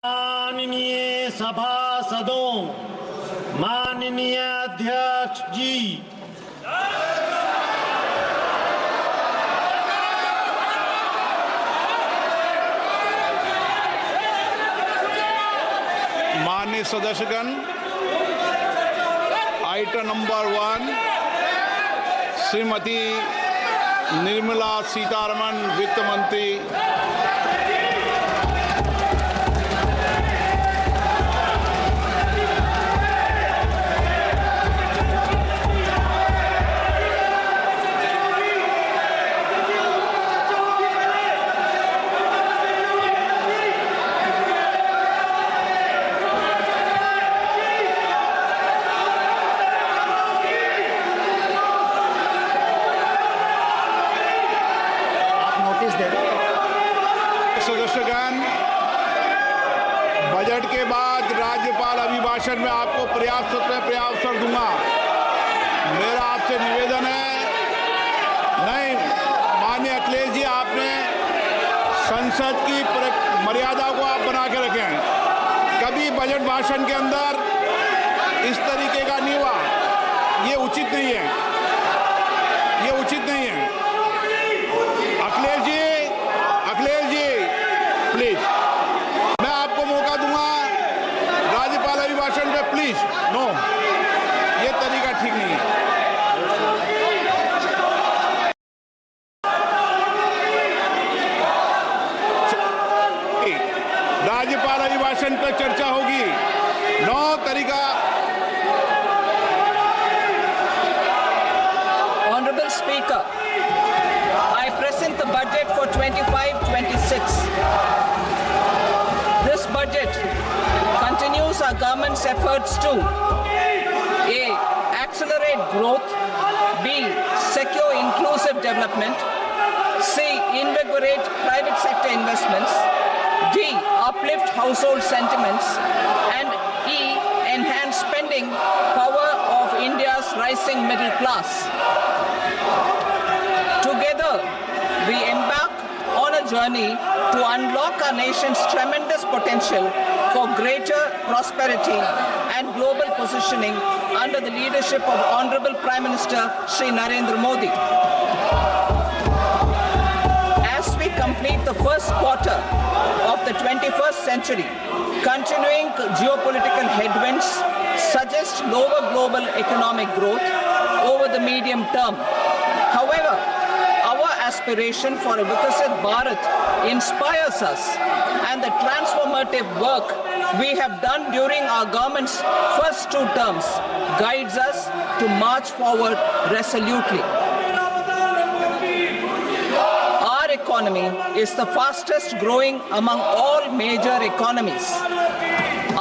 माननीय सभासदों, माननीय अध्यक्ष जी, माननीय सदस्यगण, आइटम नंबर 1 श्रीमती निर्मला सीतारमण वित्त मंत्री सदस्यगण, बजट के बाद राज्यपाल अभिभाषण में आपको पर्याप्त अवसर दूंगा। मेरा आपसे निवेदन है, नहीं माननीय अखिलेश जी, आपने संसद की मर्यादा को आप बना के रखें। कभी बजट भाषण के अंदर इस तरीके का नहीं हुआ, ये उचित नहीं है, ये उचित नहीं है। अखिलेश जी प्लीज, मैं आपको मौका दूंगा राज्यपाल अभिभाषण पे, प्लीज। नो, ये तरीका ठीक नहीं है। राज्यपाल अभिभाषण पर चर्चा होगी, नो तरीका। Honorable Speaker, I present the budget for 25-26. This budget continues our government's efforts to A. Accelerate growth, B. Secure inclusive development, C. Invigorate private sector investments, D. Uplift household sentiments, and E. Enhance spending power of India's rising middle class. Together, we embark on a journey to unlock our nation's tremendous potential for greater prosperity and global positioning under the leadership of Honorable Prime Minister Shri Narendra Modi. As we complete the first quarter of the 21st century, continuing geopolitical headwinds suggest lower global economic growth over the medium term. However, our aspiration for a Vikasit Bharat inspires us, and the transformative work we have done during our government's first 2 terms guides us to march forward resolutely. Our economy is the fastest growing among all major economies.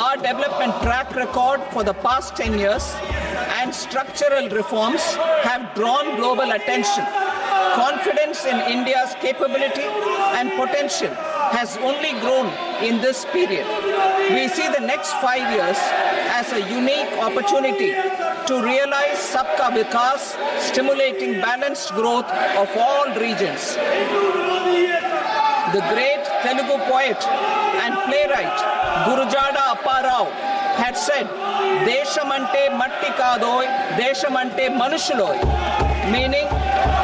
Our development track record for the past 10 years and structural reforms have drawn global attention. Confidence in India's capability and potential has only grown in this period. We see the next 5 years as a unique opportunity to realize Sabka Vikas, stimulating balanced growth of all regions. The great Telugu poet and playwright Gurujada Apparao had said, "Deshamante matti kadoy, deshamante manushuloy," meaning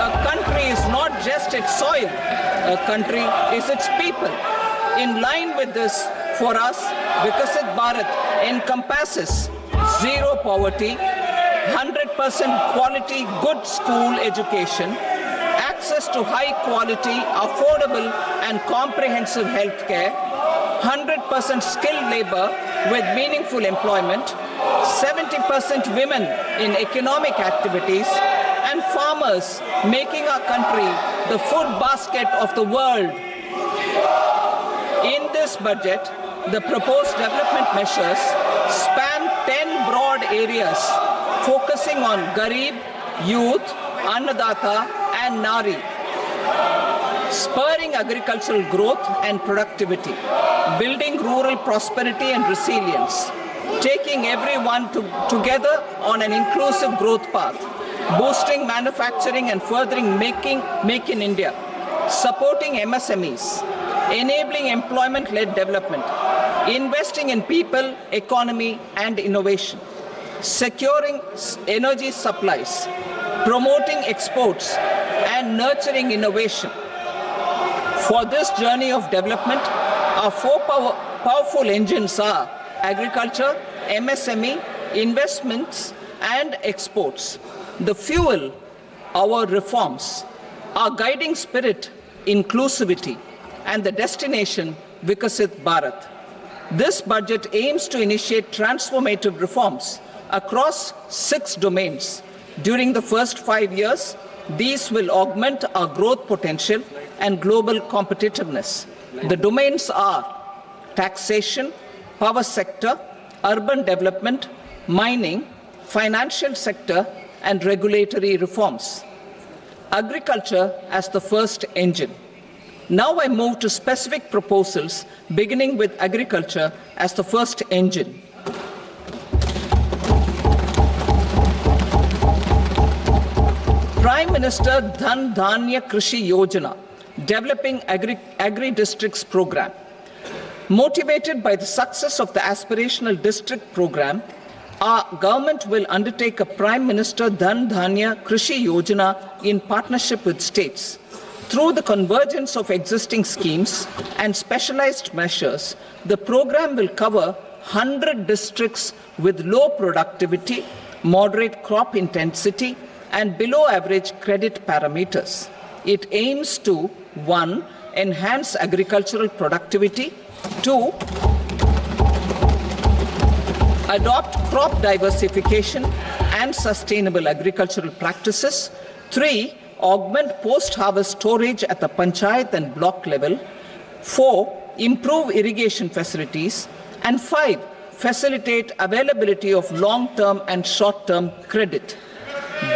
a country is not just its soil, a country is its people. In line with this, for us, Vikasit Bharat encompasses zero poverty, 100% quality good school education, access to high quality, affordable and comprehensive health care, 100% skilled labor with meaningful employment, 70% women in economic activities, and farmers making our country the food basket of the world. In this budget, the proposed development measures span 10 broad areas, focusing on Garib, Youth, Annadata, and Nari, spurring agricultural growth and productivity, building rural prosperity and resilience, taking everyone together on an inclusive growth path, boosting manufacturing and furthering Make in India, supporting MSMEs, enabling employment-led development, investing in people, economy, and innovation, securing energy supplies, promoting exports, and nurturing innovation. For this journey of development, our four powerful engines are agriculture, MSME, investments, and exports. The fuel, our reforms, our guiding spirit, inclusivity, and the destination, Vikasit Bharat. This budget aims to initiate transformative reforms across 6 domains. During the first 5 years, these will augment our growth potential and global competitiveness. The domains are taxation, power sector, urban development, mining, financial sector, and regulatory reforms. Agriculture as the first engine. Now I move to specific proposals, beginning with agriculture as the first engine. Prime Minister Dhan Dhanya Krishi Yojana, developing agri-districts program. Motivated by the success of the aspirational district program, our government will undertake a Prime Minister Dhan Dhanya Krishi Yojana in partnership with states. Through the convergence of existing schemes and specialized measures, the program will cover 100 districts with low productivity, moderate crop intensity, and below average credit parameters. It aims to 1. Enhance agricultural productivity, 2. Adopt crop diversification and sustainable agricultural practices, 3. Augment post-harvest storage at the panchayat and block level, 4. Improve irrigation facilities, and 5. Facilitate availability of long-term and short-term credit.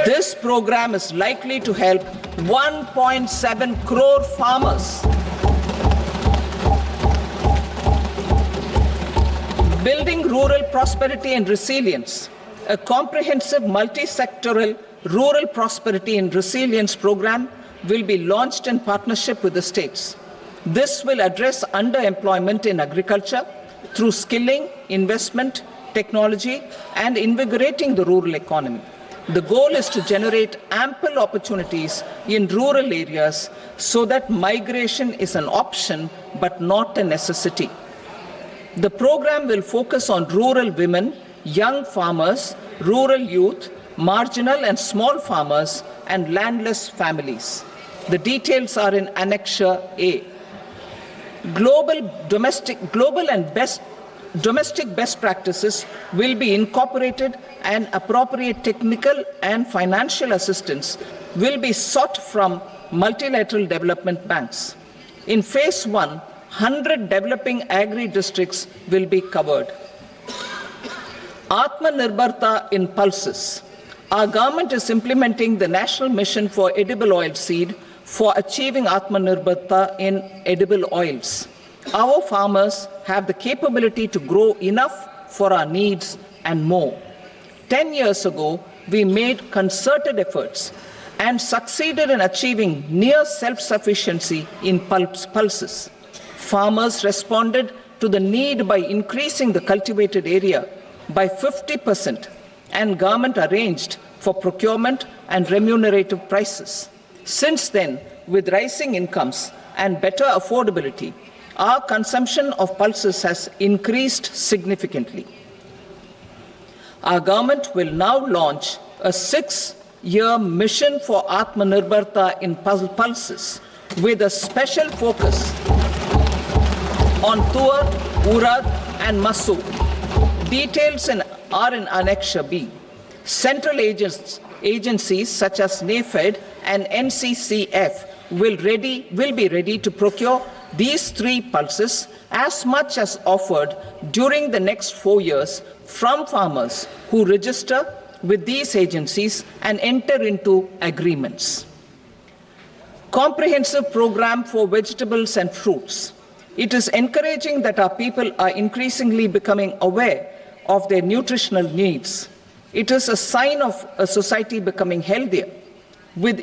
This program is likely to help 1.7 crore farmers. Building rural prosperity and resilience. A comprehensive multi-sectoral rural prosperity and resilience program will be launched in partnership with the states. This will address underemployment in agriculture through skilling, investment, technology, and invigorating the rural economy. The goal is to generate ample opportunities in rural areas so that migration is an option but not a necessity. The program will focus on rural women, young farmers, rural youth, marginal and small farmers, and landless families. The details are in Annexure A. Domestic best practices will be incorporated, and appropriate technical and financial assistance will be sought from multilateral development banks. In Phase 1, 100 developing agri-districts will be covered. Atmanirbharta in pulses. Our government is implementing the National Mission for Edible Oil Seed for achieving Atmanirbharta in edible oils. Our farmers have the capability to grow enough for our needs and more. 10 years ago, we made concerted efforts and succeeded in achieving near self-sufficiency in pulses. Farmers responded to the need by increasing the cultivated area by 50%, and government arranged for procurement and remunerative prices. Since then, with rising incomes and better affordability, our consumption of pulses has increased significantly. Our government will now launch a 6-year mission for Atmanirbharta in pulses with a special focus on Tuar, Urad, and Masoor. Details are in Annexure B. Central agencies such as NAFED and NCCF will be ready to procure these 3 pulses as much as offered during the next 4 years from farmers who register with these agencies and enter into agreements. Comprehensive program for vegetables and fruits. It is encouraging that our people are increasingly becoming aware of their nutritional needs. It is a sign of a society becoming healthier. With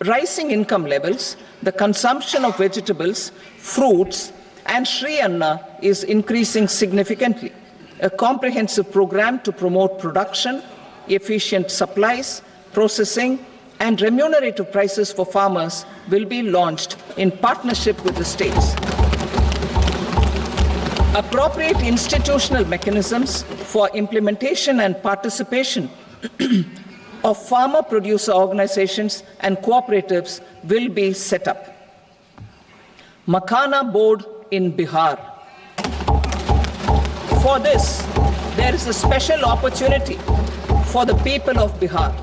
rising income levels, the consumption of vegetables, fruits, and Shri Anna is increasing significantly. A comprehensive program to promote production, efficient supplies, processing, and remunerative prices for farmers will be launched in partnership with the states. Appropriate institutional mechanisms for implementation and participation of farmer producer organizations and cooperatives will be set up. Makhana Board in Bihar. For this, there is a special opportunity for the people of Bihar.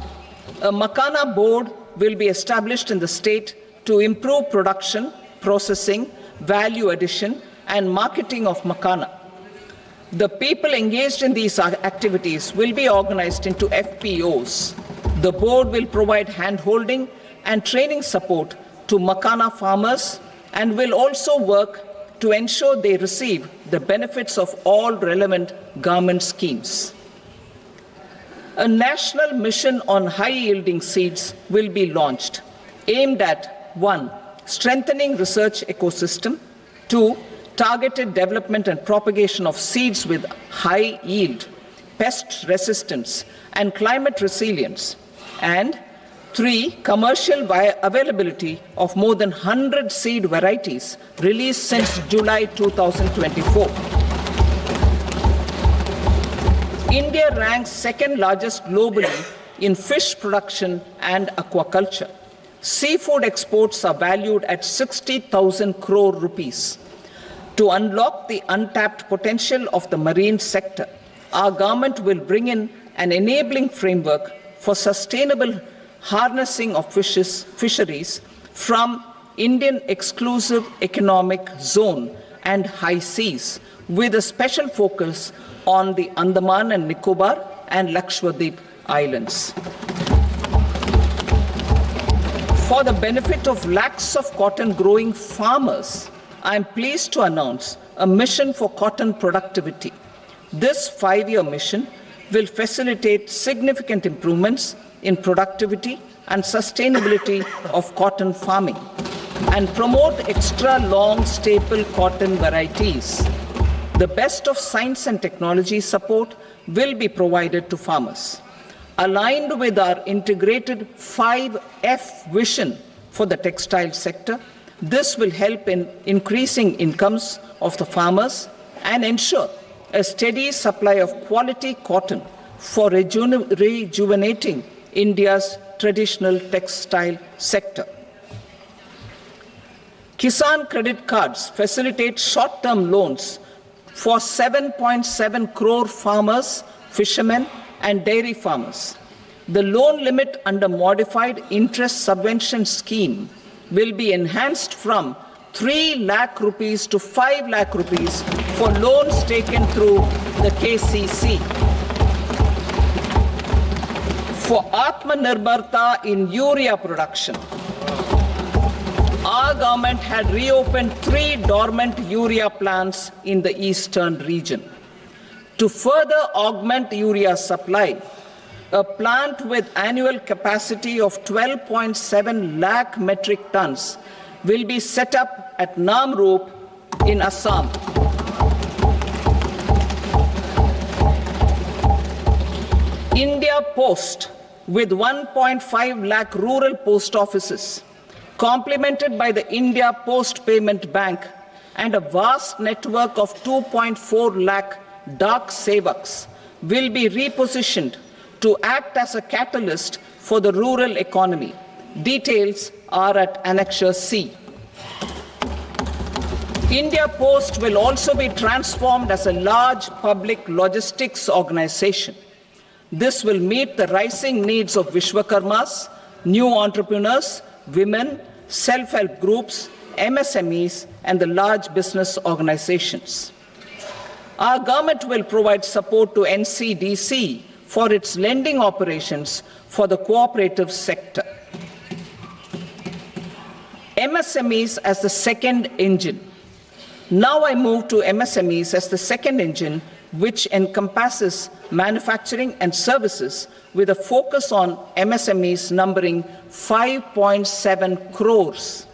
A Makhana Board will be established in the state to improve production, processing, value addition, and marketing of makhana. The people engaged in these activities will be organized into FPOs. The board will provide hand-holding and training support to makhana farmers and will also work to ensure they receive the benefits of all relevant government schemes. A national mission on high-yielding seeds will be launched, aimed at 1. Strengthening research ecosystem, 2. Targeted development and propagation of seeds with high yield, pest resistance, and climate resilience, and 3. Commercial availability of more than 100 seed varieties released since July 2024. India ranks second largest globally in fish production and aquaculture. Seafood exports are valued at 60,000 crore rupees. To unlock the untapped potential of the marine sector, our government will bring in an enabling framework for sustainable harnessing of fisheries from Indian exclusive economic zone and high seas, with a special focus on the Andaman and Nicobar and Lakshadweep Islands. For the benefit of lakhs of cotton growing farmers, I am pleased to announce a mission for cotton productivity. This 5-year mission will facilitate significant improvements in productivity and sustainability of cotton farming and promote extra long staple cotton varieties. The best of science and technology support will be provided to farmers. Aligned with our integrated 5F vision for the textile sector, this will help in increasing incomes of the farmers and ensure a steady supply of quality cotton for rejuvenating India's traditional textile sector. Kisan credit cards facilitate short-term loans for 7.7 crore farmers, fishermen, and dairy farmers. The loan limit under modified interest subvention scheme will be enhanced from 3 lakh rupees to 5 lakh rupees for loans taken through the KCC. For Atmanirbharta in urea production, our government had reopened 3 dormant urea plants in the eastern region. To further augment urea supply, a plant with annual capacity of 12.7 lakh metric tons will be set up at Namrup in Assam. India Post, with 1.5 lakh rural post offices, complemented by the India Post Payment Bank and a vast network of 2.4 lakh Dak Sevaks, will be repositioned to act as a catalyst for the rural economy. Details are at Annexure C. India Post will also be transformed as a large public logistics organization. This will meet the rising needs of Vishwakarmas, new entrepreneurs, women, self-help groups, MSMEs, and the large business organizations. Our government will provide support to NCDC for its lending operations for the cooperative sector. MSMEs as the second engine. Now I move to MSMEs as the second engine, which encompasses manufacturing and services with a focus on MSMEs numbering 5.7 crores.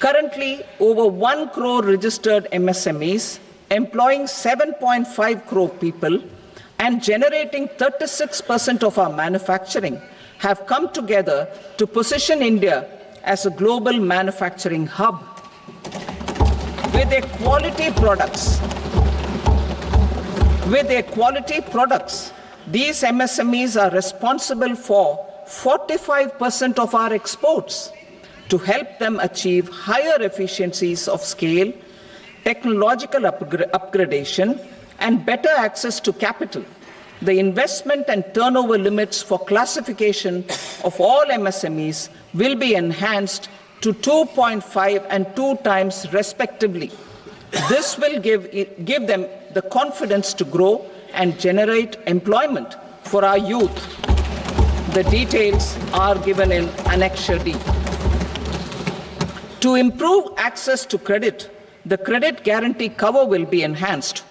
Currently, over 1 crore registered MSMEs, employing 7.5 crore people and generating 36% of our manufacturing, have come together to position India as a global manufacturing hub. With their quality products, these MSMEs are responsible for 45% of our exports. To help them achieve higher efficiencies of scale, technological upgradation, and better access to capital, the investment and turnover limits for classification of all MSMEs will be enhanced to 2.5 and 2 times respectively. This will give them the confidence to grow and generate employment for our youth. The details are given in Annexure D. To improve access to credit, the credit guarantee cover will be enhanced.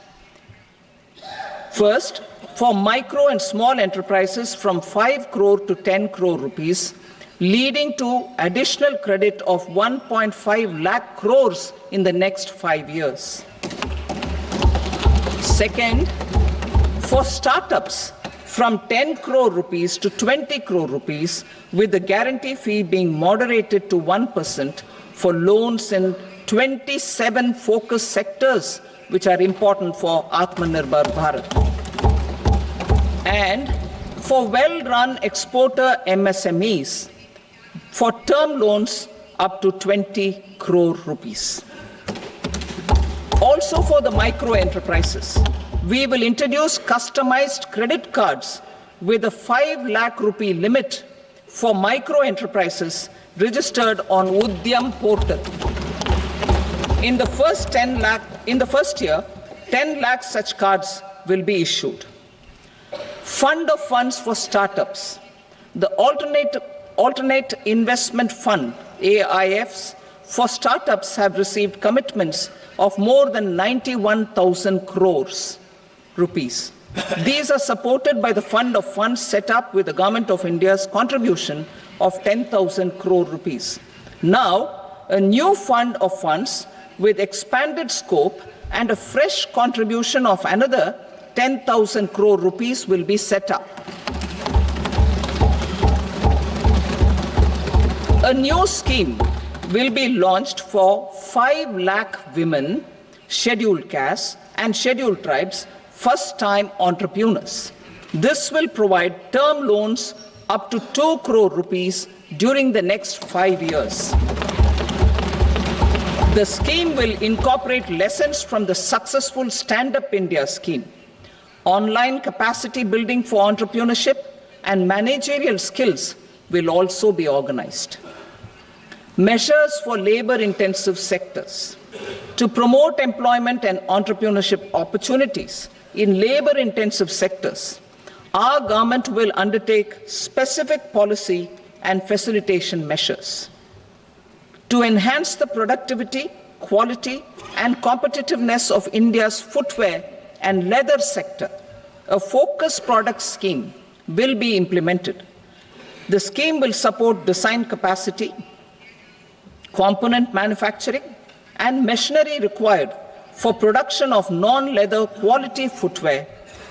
First, for micro and small enterprises from 5 crore to 10 crore rupees, leading to additional credit of 1.5 lakh crores in the next 5 years. Second, for startups from 10 crore rupees to 20 crore rupees, with the guarantee fee being moderated to 1% for loans in 27 focus sectors which are important for Atmanirbhar Bharat. And for well-run exporter MSMEs, for term loans up to 20 crore rupees. Also for the micro enterprises, we will introduce customized credit cards with a 5 lakh rupee limit for micro enterprises registered on Udyam portal. In the first year, 10 lakh such cards will be issued. Fund of funds for startups. The alternate investment fund, AIFs, for startups have received commitments of more than 91,000 crores rupees. These are supported by the fund of funds set up with the Government of India's contribution of 10,000 crore rupees. Now, a new fund of funds with expanded scope and a fresh contribution of another 10,000 crore rupees will be set up. A new scheme will be launched for 5 lakh women, scheduled castes and scheduled tribes, first-time entrepreneurs. This will provide term loans up to 2 crore rupees during the next 5 years. The scheme will incorporate lessons from the successful Stand Up India scheme. Online capacity building for entrepreneurship and managerial skills will also be organized. Measures for labor-intensive sectors. To promote employment and entrepreneurship opportunities in labor-intensive sectors, our government will undertake specific policy and facilitation measures. To enhance the productivity, quality, and competitiveness of India's footwear and leather sector, a focused product scheme will be implemented. The scheme will support design capacity, component manufacturing, and machinery required for production of non-leather quality footwear,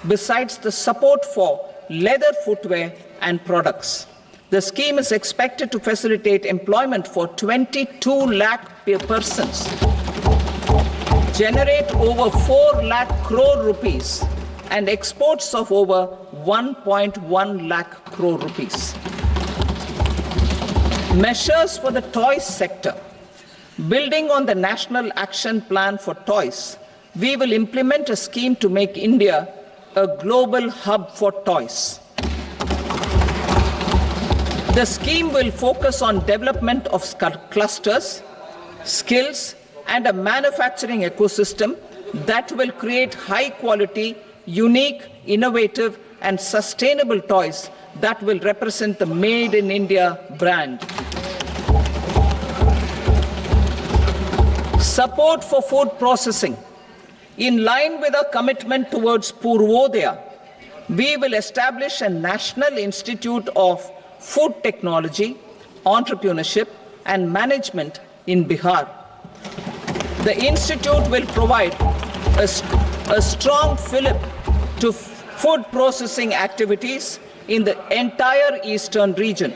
besides the support for leather footwear and products. The scheme is expected to facilitate employment for 22 lakh persons, generate over 4 lakh crore rupees, and exports of over 1.1 lakh crore rupees. Measures for the toys sector. Building on the National Action Plan for Toys, we will implement a scheme to make India a global hub for toys. The scheme will focus on development of clusters, skills, and a manufacturing ecosystem that will create high-quality, unique, innovative, and sustainable toys that will represent the Made in India brand. Support for food processing. In line with our commitment towards Purvodaya, we will establish a National Institute of Food Technology, Entrepreneurship and Management in Bihar. The institute will provide a strong fillip to food processing activities in the entire eastern region.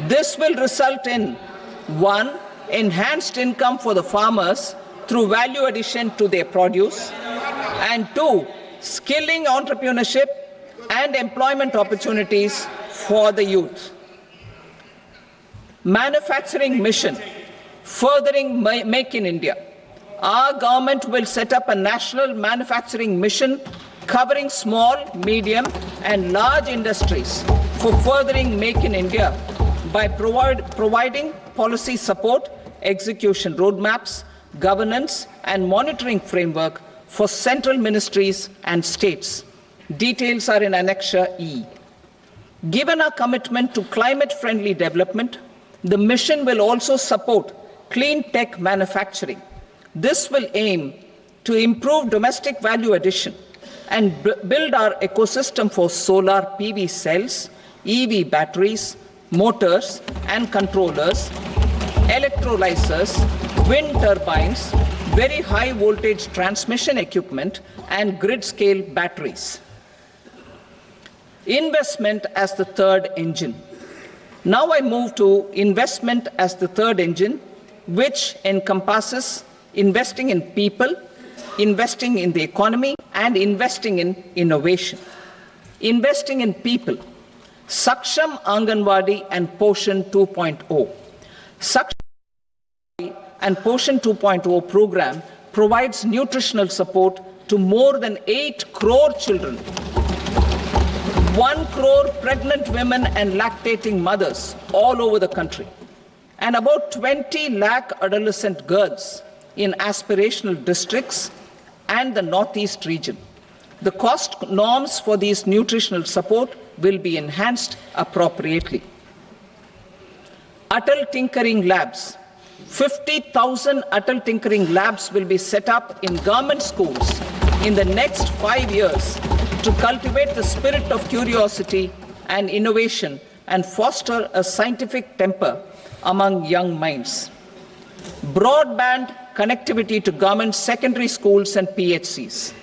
This will result in 1. Enhanced income for the farmers through value addition to their produce, and 2. Skilling entrepreneurship and employment opportunities for the youth. Manufacturing mission, furthering Make in India. Our government will set up a national manufacturing mission covering small, medium and large industries for furthering Make in India by providing policy support, execution roadmaps, governance and monitoring framework for central ministries and states. Details are in Annexure E. Given our commitment to climate-friendly development, the mission will also support clean tech manufacturing. This will aim to improve domestic value addition and build our ecosystem for solar PV cells, EV batteries, motors and controllers, electrolyzers, wind turbines, very high voltage transmission equipment and grid-scale batteries. Investment as the third engine. Now I move to investment as the third engine, which encompasses investing in people, investing in the economy, and investing in innovation. Investing in people. Saksham Anganwadi and Poshan 2.0. Saksham and Poshan 2.0 program provides nutritional support to more than 8 crore children, 1 crore pregnant women and lactating mothers all over the country, and about 20 lakh adolescent girls in aspirational districts and the Northeast region. The cost norms for these nutritional support will be enhanced appropriately. Atal Tinkering Labs. 50,000 Atal Tinkering Labs will be set up in government schools in the next 5 years to cultivate the spirit of curiosity and innovation and foster a scientific temper among young minds. Broadband connectivity to government secondary schools and PHCs.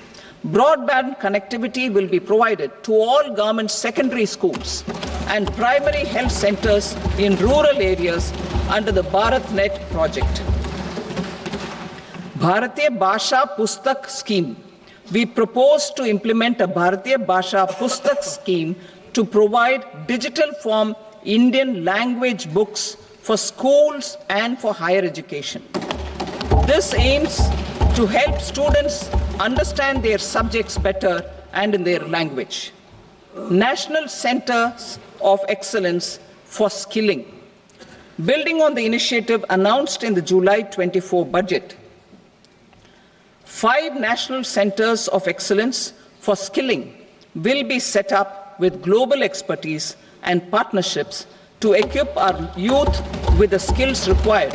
Broadband connectivity will be provided to all government secondary schools and primary health centers in rural areas under the BharatNet project. Bharatiya Bhasha Pustak Scheme. We propose to implement a Bharatiya Bhasha Pustak scheme to provide digital form Indian language books for schools and for higher education. This aims to help students understand their subjects better and in their language. National Centers of Excellence for Skilling. Building on the initiative announced in the July 24 budget, 5 national centers of excellence for skilling will be set up with global expertise and partnerships to equip our youth with the skills required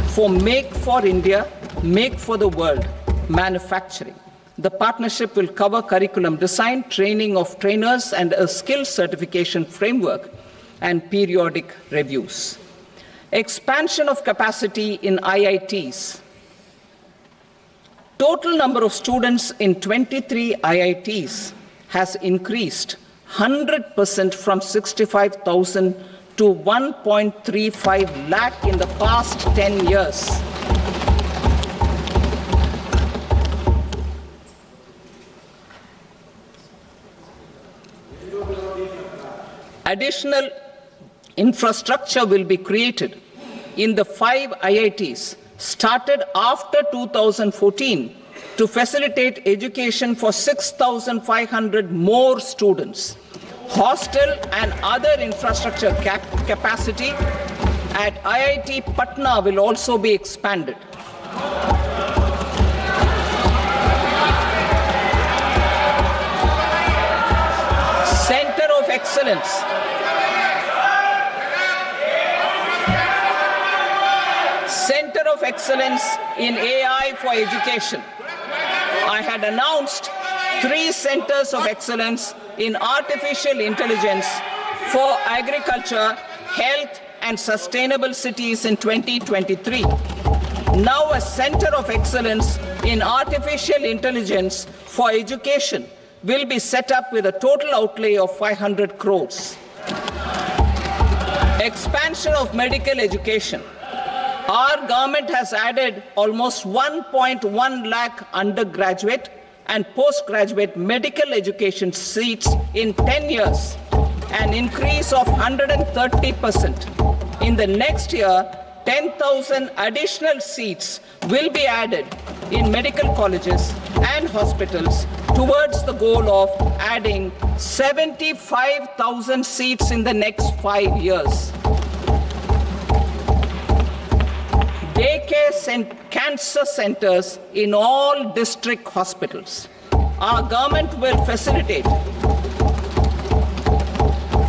for Make for India, Make for the World manufacturing. The partnership will cover curriculum design, training of trainers, and a skills certification framework and periodic reviews. Expansion of capacity in IITs. Total number of students in 23 IITs has increased 100% from 65,000 to 1.35 lakh in the past 10 years. Additional infrastructure will be created in the 5 IITs started after 2014 to facilitate education for 6,500 more students. Hostel and other infrastructure capacity at IIT Patna will also be expanded. Center of Excellence. Center of Excellence in AI for Education. I had announced 3 centers of excellence in artificial intelligence for agriculture, health, and sustainable cities in 2023. now a center of excellence in artificial intelligence for education, will be set up with a total outlay of 500 crores. Expansion of medical education. Our government has added almost 1.1 lakh undergraduate and postgraduate medical education seats in 10 years, an increase of 130%. In the next year, 10,000 additional seats will be added in medical colleges and hospitals towards the goal of adding 75,000 seats in the next 5 years. Daycare cancer centers in all district hospitals. Our government will facilitate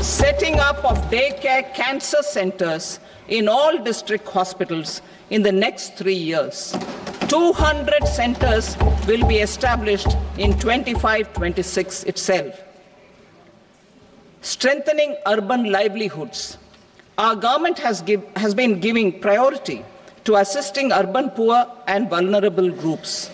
setting up of daycare cancer centers in all district hospitals in the next 3 years. 200 centers will be established in 25-26 itself. Strengthening urban livelihoods. Our government has been giving priority to assisting urban poor and vulnerable groups.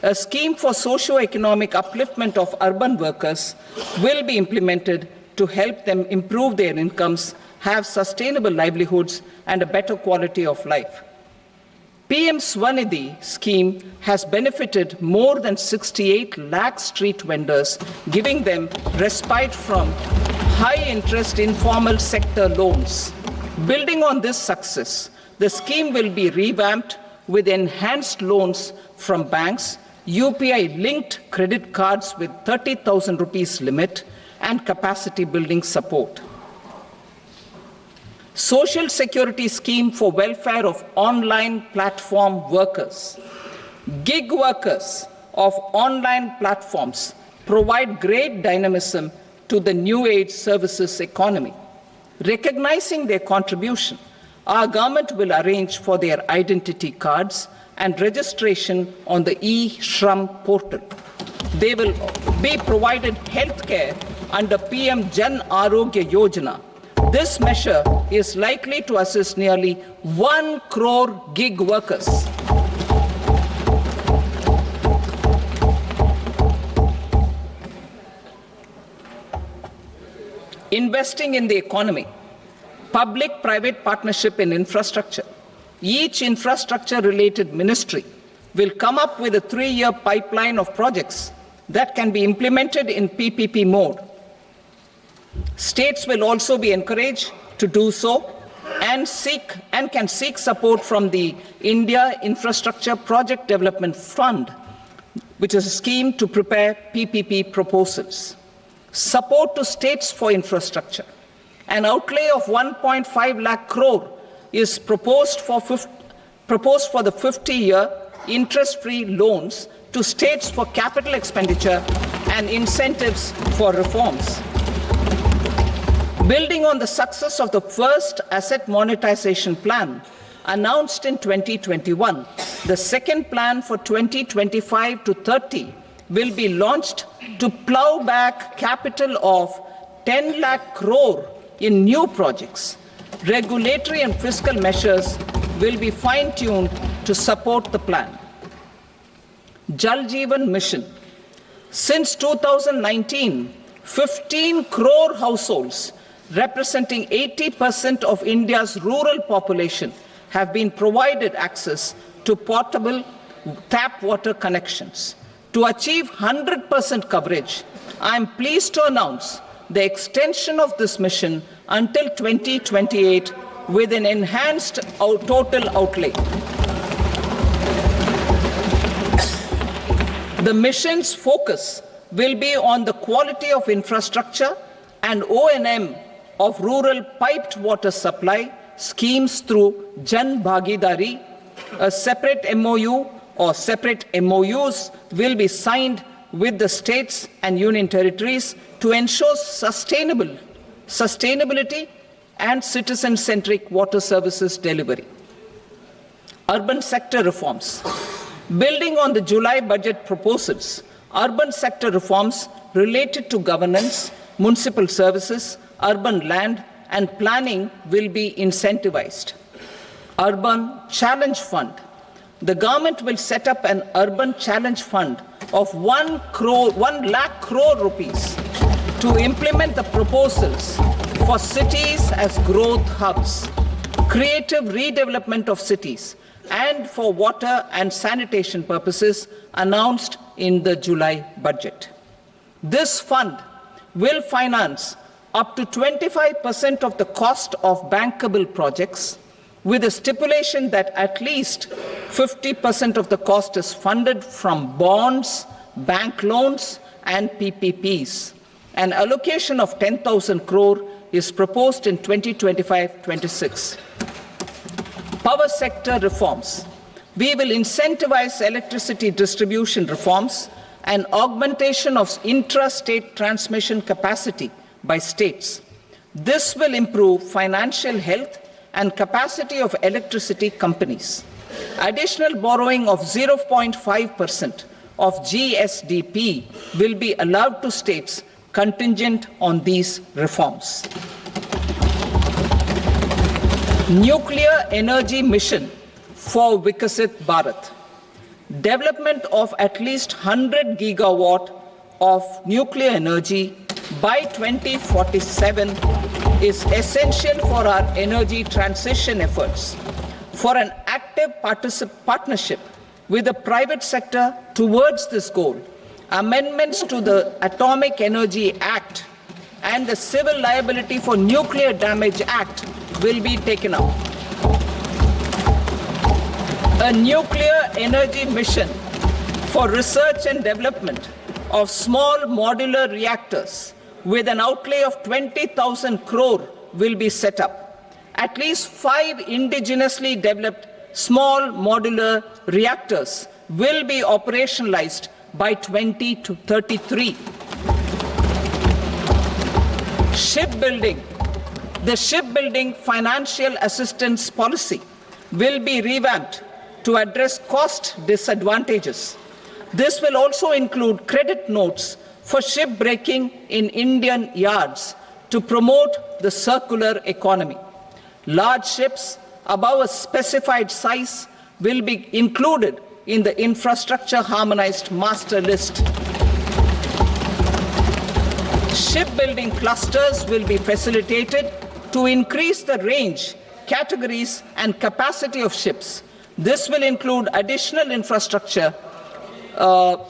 A scheme for socio-economic upliftment of urban workers will be implemented to help them improve their incomes, have sustainable livelihoods, and a better quality of life. PM Swanidhi scheme has benefited more than 68 lakh street vendors, giving them respite from high-interest informal sector loans. Building on this success, the scheme will be revamped with enhanced loans from banks, UPI-linked credit cards with 30,000 rupees limit, and capacity building support. Social Security Scheme for welfare of online platform workers. Gig workers of online platforms provide great dynamism to the new age services economy. Recognizing their contribution, our government will arrange for their identity cards and registration on the e-Shram portal. They will be provided health care under PM Jan Arogya Yojana. This measure is likely to assist nearly 1 crore gig workers. Investing in the economy. Public-private partnership in infrastructure. Each infrastructure-related ministry will come up with a 3-year pipeline of projects that can be implemented in PPP mode. States will also be encouraged to do so and can seek support from the India Infrastructure Project Development Fund, which is a scheme to prepare PPP proposals. Support to states for infrastructure. An outlay of 1.5 lakh crore is proposed for the 50-year interest-free loans to states for capital expenditure and incentives for reforms. Building on the success of the first asset monetization plan announced in 2021, the second plan for 2025 to 30 will be launched to plow back capital of 10 lakh crore in new projects. Regulatory and fiscal measures will be fine-tuned to support the plan. Jal Jeevan Mission. Since 2019, 15 crore households representing 80% of India's rural population have been provided access to portable tap water connections. To achieve 100% coverage, I am pleased to announce the extension of this mission until 2028 with an enhanced total outlay. The mission's focus will be on the quality of infrastructure and O&M of rural piped water supply schemes through Jan Bhagidari. A separate MOU or separate MOUs will be signed with the states and union territories to ensure sustainability and citizen-centric water services delivery. Urban sector reforms. Building on the July budget proposals, urban sector reforms related to governance, municipal services, urban land and planning will be incentivized. Urban Challenge Fund. the government will set up an urban challenge fund of 1 lakh crore rupees to implement the proposals for cities as growth hubs, creative redevelopment of cities, and for water and sanitation purposes announced in the July budget. This fund will finance up to 25% of the cost of bankable projects, with a stipulation that at least 50% of the cost is funded from bonds, bank loans, and PPPs. An allocation of 10,000 crore is proposed in 2025-26. Power sector reforms. We will incentivize electricity distribution reforms and augmentation of intrastate transmission capacity by states. This will improve financial health and capacity of electricity companies. Additional borrowing of 0.5% of GSDP will be allowed to states contingent on these reforms. Nuclear energy mission for Vikasit Bharat. Development of at least 100 gigawatt of nuclear energy by 2047 is essential for our energy transition efforts. For an active partnership with the private sector towards this goal, amendments to the Atomic Energy Act and the Civil Liability for Nuclear Damage Act will be taken up. A nuclear energy mission for research and development of small modular reactors with an outlay of 20,000 crore will be set up. At least 5 indigenously developed small modular reactors will be operationalized by 2033. Shipbuilding. The shipbuilding financial assistance policy will be revamped to address cost disadvantages. This will also include credit notes for shipbreaking in Indian yards to promote the circular economy. Large ships above a specified size will be included in the infrastructure harmonized master list. Shipbuilding clusters will be facilitated to increase the range, categories, and capacity of ships. This will include additional infrastructure,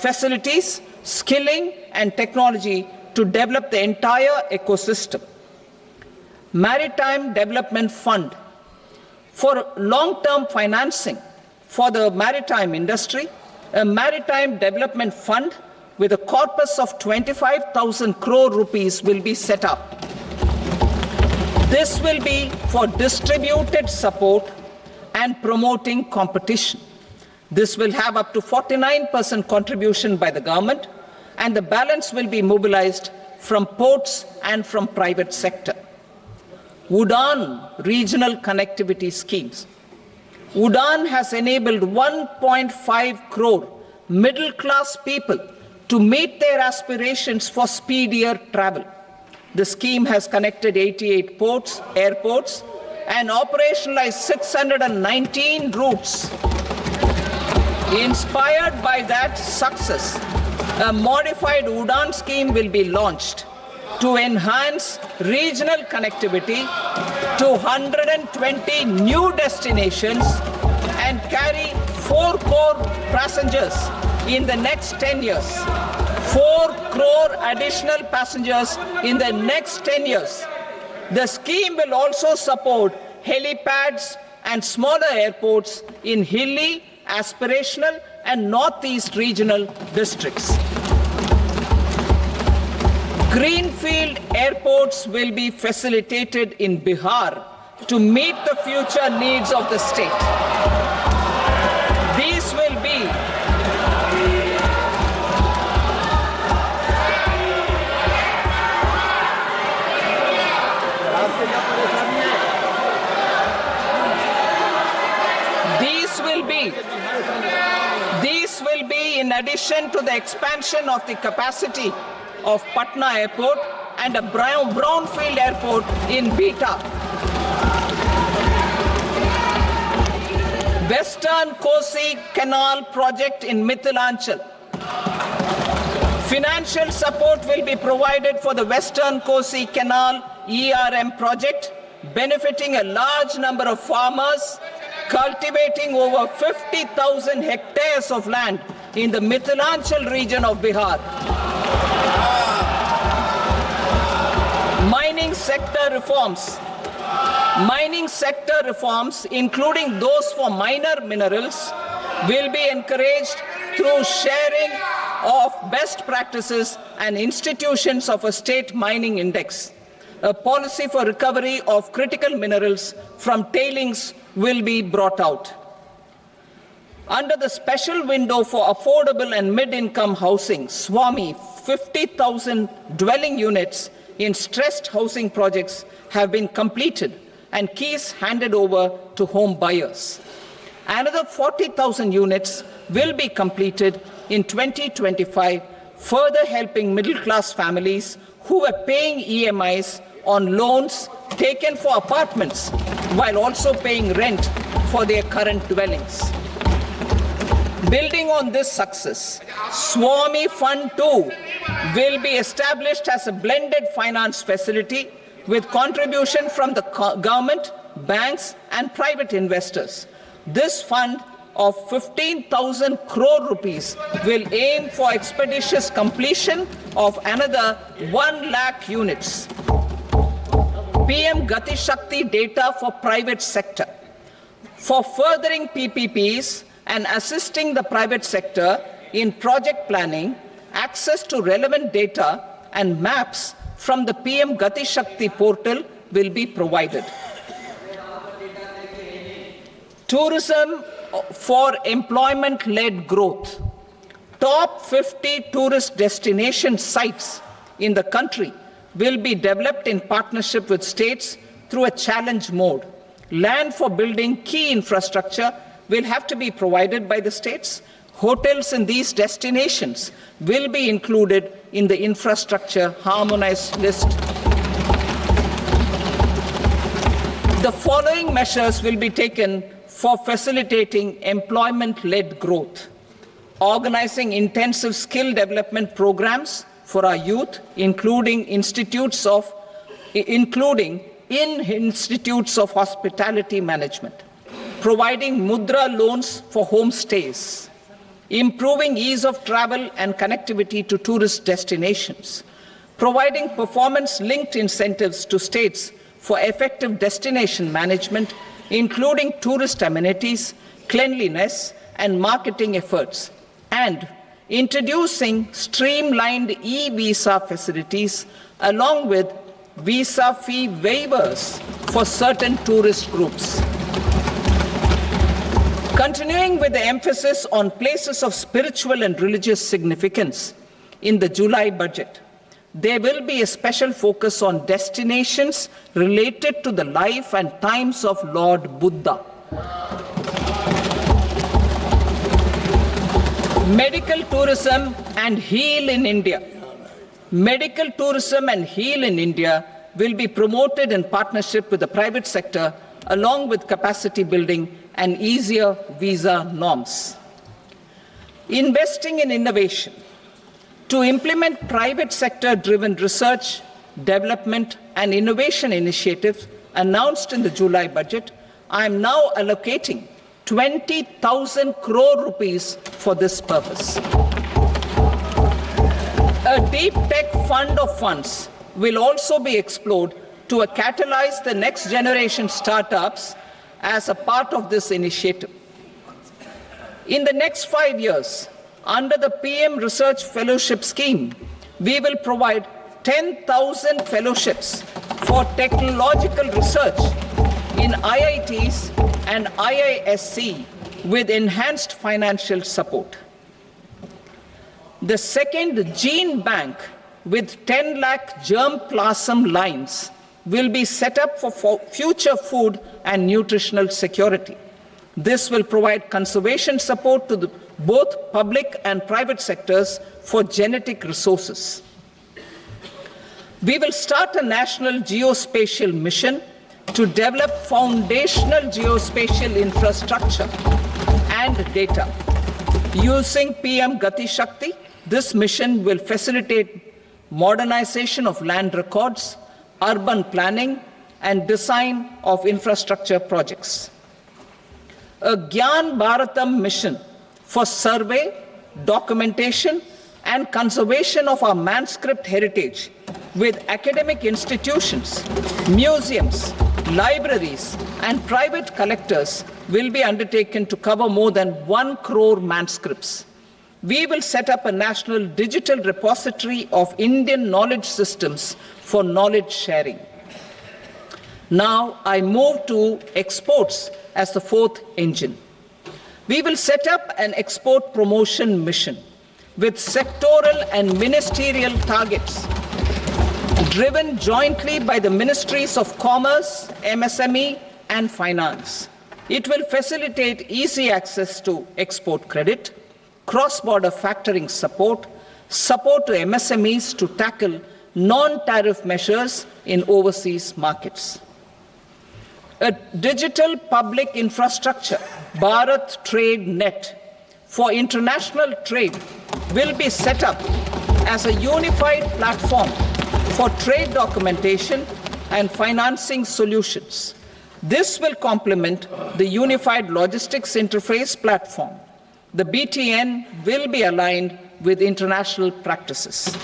facilities, skilling, and technology to develop the entire ecosystem. Maritime Development Fund. For long-term financing for the maritime industry, a Maritime Development Fund with a corpus of 25,000 crore rupees will be set up. This will be for distributed support and promoting competition. This will have up to 49% contribution by the government, and the balance will be mobilized from ports and from private sector. UDAN regional connectivity schemes. UDAN has enabled 1.5 crore middle-class people to meet their aspirations for speedier travel. The scheme has connected 88 airports, and operationalized 619 routes. Inspired by that success, a modified UDAN scheme will be launched to enhance regional connectivity to 120 new destinations and carry 4 crore passengers in the next 10 years. 4 crore additional passengers in the next 10 years. The scheme will also support helipads and smaller airports in hilly, aspirational, and northeast regional districts. Greenfield airports will be facilitated in Bihar to meet the future needs of the state. These will be in addition to the expansion of the capacity of Patna Airport and a brownfield airport in Beta. Western Kosi Canal project in Mithilanchal. Financial support will be provided for the Western Kosi Canal ERM project, benefiting a large number of farmers, cultivating over 50,000 hectares of land in the Mithilanchal region of Bihar. Mining sector reforms. Mining sector reforms, including those for minor minerals, will be encouraged through sharing of best practices and institutions of a state mining index. A policy for recovery of critical minerals from tailings will be brought out. Under the special window for affordable and mid-income housing, SWAMI, 50,000 dwelling units in stressed housing projects have been completed and keys handed over to home buyers. Another 40,000 units will be completed in 2025, further helping middle-class families who are paying EMIs on loans taken for apartments while also paying rent for their current dwellings. Building on this success, SWAMI Fund 2 will be established as a blended finance facility with contribution from the government, banks and private investors. This fund of 15,000 crore rupees will aim for expeditious completion of another 1 lakh units. PM Gati Shakti data for private sector. For furthering PPPs and assisting the private sector in project planning, access to relevant data and maps from the PM Gati Shakti portal will be provided. Tourism for employment-led growth. Top 50 tourist destination sites in the country will be developed in partnership with states through a challenge mode. Land for building key infrastructure will have to be provided by the states. Hotels in these destinations will be included in the infrastructure harmonized list. The following measures will be taken for facilitating employment-led growth. Organizing intensive skill development programs for our youth, including in institutes of hospitality management. Providing mudra loans for homestays. Improving ease of travel and connectivity to tourist destinations. Providing performance-linked incentives to states for effective destination management, including tourist amenities, cleanliness, and marketing efforts, and introducing streamlined e-visa facilities along with visa fee waivers for certain tourist groups. Continuing with the emphasis on places of spiritual and religious significance in the July budget, there will be a special focus on destinations related to the life and times of Lord Buddha. Medical tourism and heal in India. Medical tourism and heal in India will be promoted in partnership with the private sector along with capacity building and easier visa norms. Investing in innovation. To implement private sector-driven research, development and innovation initiatives announced in the July budget, I am now allocating 20,000 crore rupees for this purpose. A deep tech fund of funds will also be explored to catalyze the next generation startups as a part of this initiative. In the next 5 years, under the PM Research Fellowship Scheme, we will provide 10,000 fellowships for technological research in IITs and IISc with enhanced financial support. The second gene bank with 10 lakh germplasm lines will be set up for future food and nutritional security. This will provide conservation support to both public and private sectors for genetic resources. We will start a national geospatial mission to develop foundational geospatial infrastructure and data. Using PM Gati Shakti, this mission will facilitate modernization of land records, urban planning, and design of infrastructure projects. A Gyan Bharatam mission for survey, documentation, and conservation of our manuscript heritage with academic institutions, museums, libraries, and private collectors will be undertaken to cover more than 1 crore manuscripts. We will set up a national digital repository of Indian knowledge systems for knowledge sharing. Now I move to exports as the fourth engine. We will set up an export promotion mission with sectoral and ministerial targets driven jointly by the Ministries of Commerce, MSME, and Finance. It will facilitate easy access to export credit, cross-border factoring support, support to MSMEs to tackle non-tariff measures in overseas markets. A digital public infrastructure, Bharat Trade Net, for international trade will be set up as a unified platform for trade documentation and financing solutions. This will complement the Unified Logistics Interface platform. The BTN will be aligned with international practices.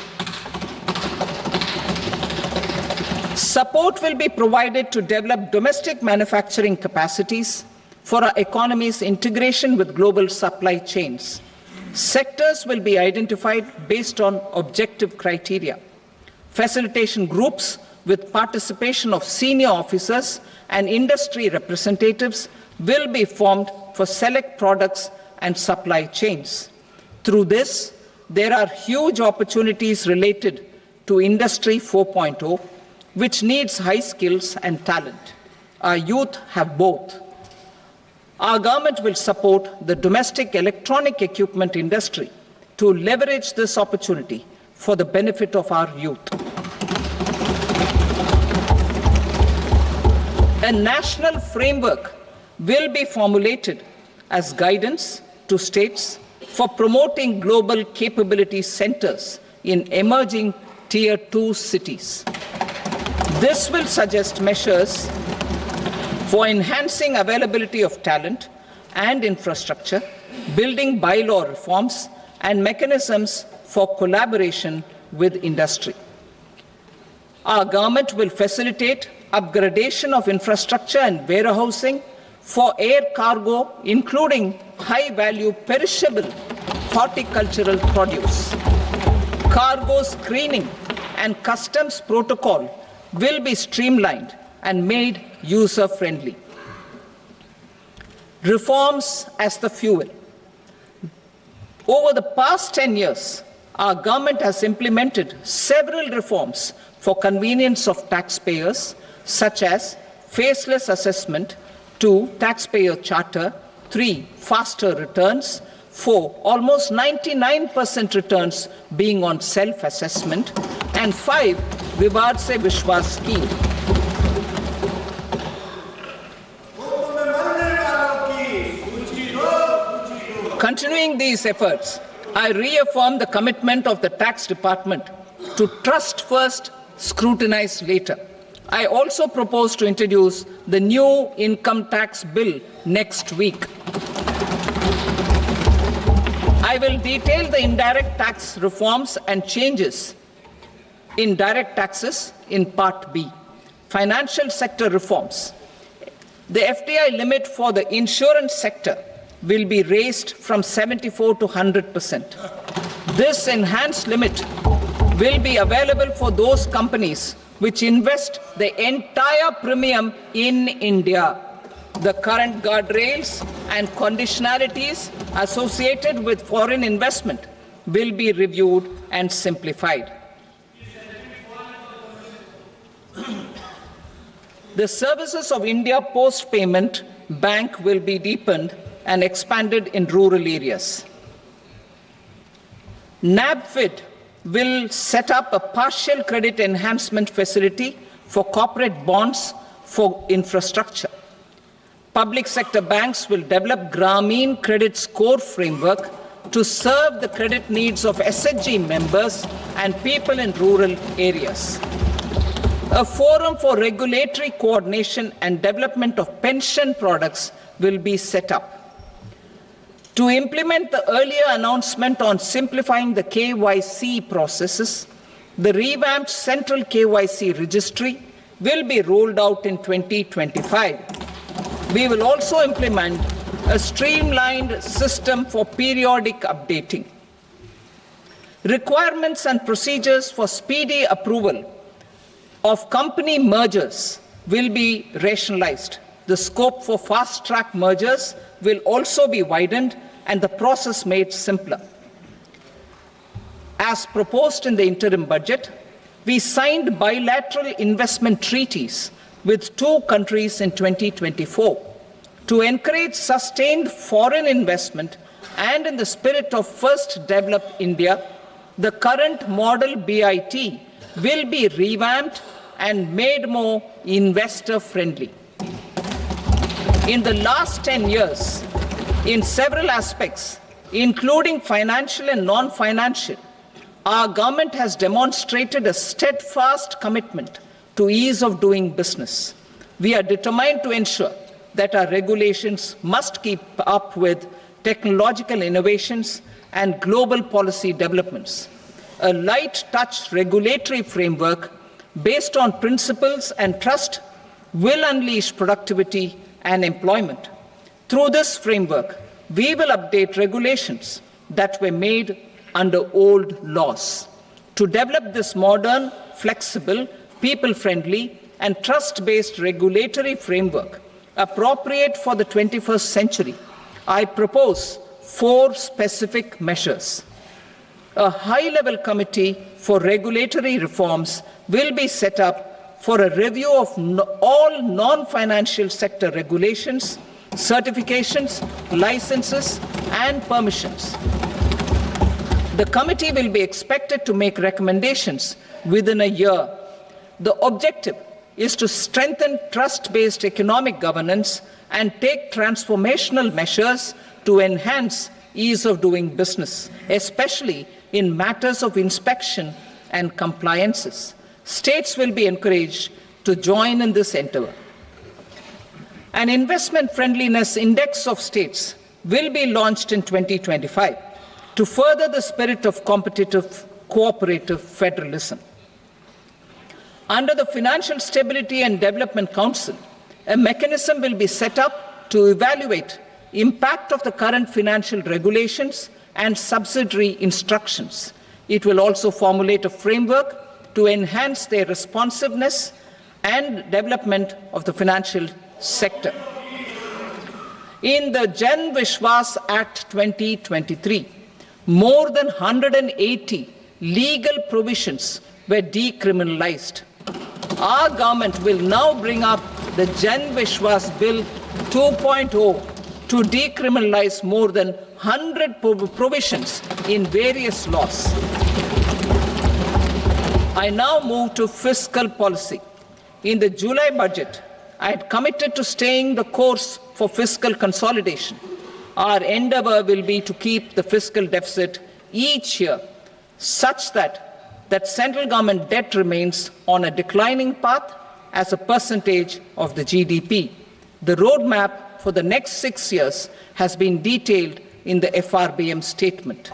Support will be provided to develop domestic manufacturing capacities for our economy's integration with global supply chains. Sectors will be identified based on objective criteria. Facilitation groups with participation of senior officers and industry representatives will be formed for select products and supply chains. Through this, there are huge opportunities related to Industry 4.0, which needs high skills and talent. Our youth have both. Our government will support the domestic electronic equipment industry to leverage this opportunity for the benefit of our youth. A national framework will be formulated as guidance to states for promoting global capability centers in emerging Tier 2 cities. This will suggest measures for enhancing availability of talent and infrastructure, building bylaw reforms, and mechanisms for collaboration with industry. Our government will facilitate upgradation of infrastructure and warehousing for air cargo, including high-value perishable horticultural produce. Cargo screening and customs protocol will be streamlined and made user-friendly. Reforms as the fuel. Over the past 10 years, our government has implemented several reforms for convenience of taxpayers, such as faceless assessment, 2, taxpayer charter, 3, faster returns, 4, almost 99% returns being on self-assessment, and 5, Vivad Se Vishwas scheme. Continuing these efforts, I reaffirm the commitment of the Tax Department to trust first, scrutinize later. I also propose to introduce the new income tax bill next week. I will detail the indirect tax reforms and changes in direct taxes in Part B. Financial sector reforms. The FDI limit for the insurance sector will be raised from 74 to 100%. This enhanced limit will be available for those companies which invest the entire premium in India. The current guardrails and conditionalities associated with foreign investment will be reviewed and simplified. The services of India Post Payment Bank will be deepened and expanded in rural areas. NABFID will set up a partial credit enhancement facility for corporate bonds for infrastructure. Public sector banks will develop Grameen Credit Score Framework to serve the credit needs of SHG members and people in rural areas. A forum for regulatory coordination and development of pension products will be set up. To implement the earlier announcement on simplifying the KYC processes, the revamped Central KYC Registry will be rolled out in 2025. We will also implement a streamlined system for periodic updating. Requirements and procedures for speedy approval of company mergers will be rationalized. The scope for fast-track mergers will also be widened and the process made simpler. As proposed in the interim budget, we signed bilateral investment treaties with 2 countries in 2024 to encourage sustained foreign investment, and in the spirit of First Develop India, the current model BIT will be revamped and made more investor-friendly. In the last 10 years, in several aspects, including financial and non-financial, our government has demonstrated a steadfast commitment to ease of doing business. We are determined to ensure that our regulations must keep up with technological innovations and global policy developments. A light-touch regulatory framework based on principles and trust will unleash productivity and employment. Through this framework, we will update regulations that were made under old laws. To develop this modern, flexible, people-friendly, and trust-based regulatory framework appropriate for the 21st century, I propose 4 specific measures. A high-level committee for regulatory reforms will be set up for a review of all non-financial sector regulations, certifications, licenses, and permissions. The committee will be expected to make recommendations within a year. The objective is to strengthen trust-based economic governance and take transformational measures to enhance ease of doing business, especially in matters of inspection and compliances. States will be encouraged to join in this endeavor. An investment friendliness index of states will be launched in 2025 to further the spirit of competitive, cooperative federalism. Under the Financial Stability and Development Council, a mechanism will be set up to evaluate impact of the current financial regulations and subsidiary instructions. It will also formulate a framework to enhance their responsiveness and development of the financial sector. In the Jan Vishwas Act 2023, more than 180 legal provisions were decriminalized. Our government will now bring up the Jan Vishwas Bill 2.0 to decriminalize more than 100 provisions in various laws. I now move to fiscal policy. In the July budget, I had committed to staying the course for fiscal consolidation. Our endeavor will be to keep the fiscal deficit each year such that central government debt remains on a declining path as a percentage of the GDP. The roadmap for the next 6 years has been detailed in the FRBM statement.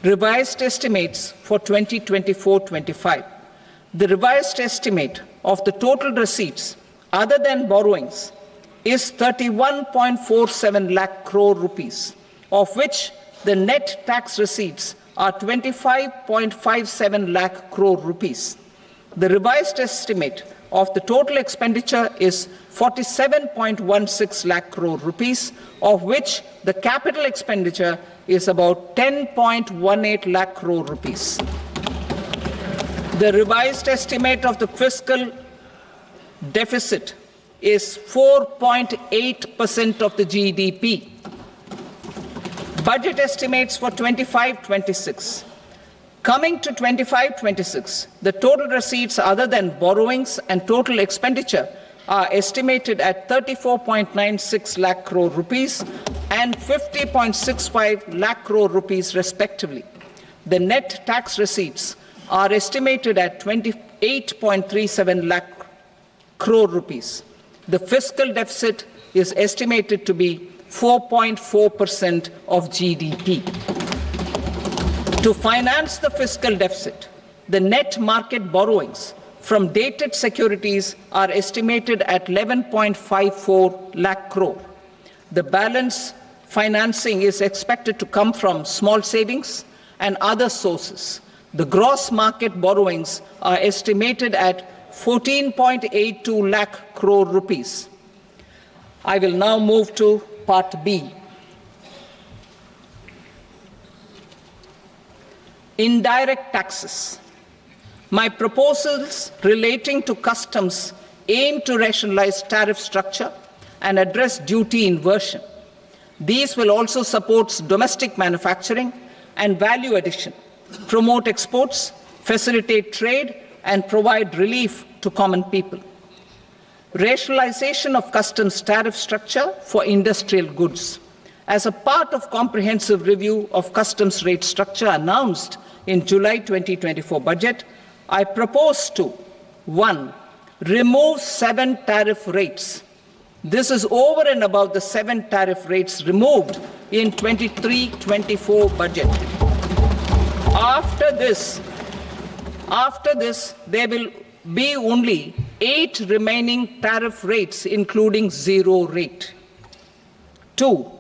Revised estimates for 2024-25. The revised estimate of the total receipts other than borrowings is 31.47 lakh crore rupees, of which the net tax receipts are 25.57 lakh crore rupees. The revised estimate of the total expenditure is 47.16 lakh crore rupees, of which the capital expenditure is about 10.18 lakh crore rupees. The revised estimate of the fiscal deficit is 4.8% of the GDP. Budget estimates for 25-26. Coming to 25-26, the total receipts other than borrowings and total expenditure are estimated at 34.96 lakh crore rupees and 50.65 lakh crore rupees respectively. The net tax receipts are estimated at 28.37 lakh crore rupees. The fiscal deficit is estimated to be 4.4% of GDP. To finance the fiscal deficit, the net market borrowings from dated securities are estimated at 11.54 lakh crore. The balance financing is expected to come from small savings and other sources. The gross market borrowings are estimated at 14.82 lakh crore rupees. I will now move to Part B. Indirect taxes. My proposals relating to customs aim to rationalize tariff structure and address duty inversion. These will also support domestic manufacturing and value addition, promote exports, facilitate trade, and provide relief to common people. Rationalization of customs tariff structure for industrial goods. As a part of comprehensive review of customs rate structure announced in July 2024 budget, I propose to 1. Remove 7 tariff rates. This is over and above the 7 tariff rates removed in 23-24 budget. After this, there will be only 8 remaining tariff rates, including 0 rate. 2.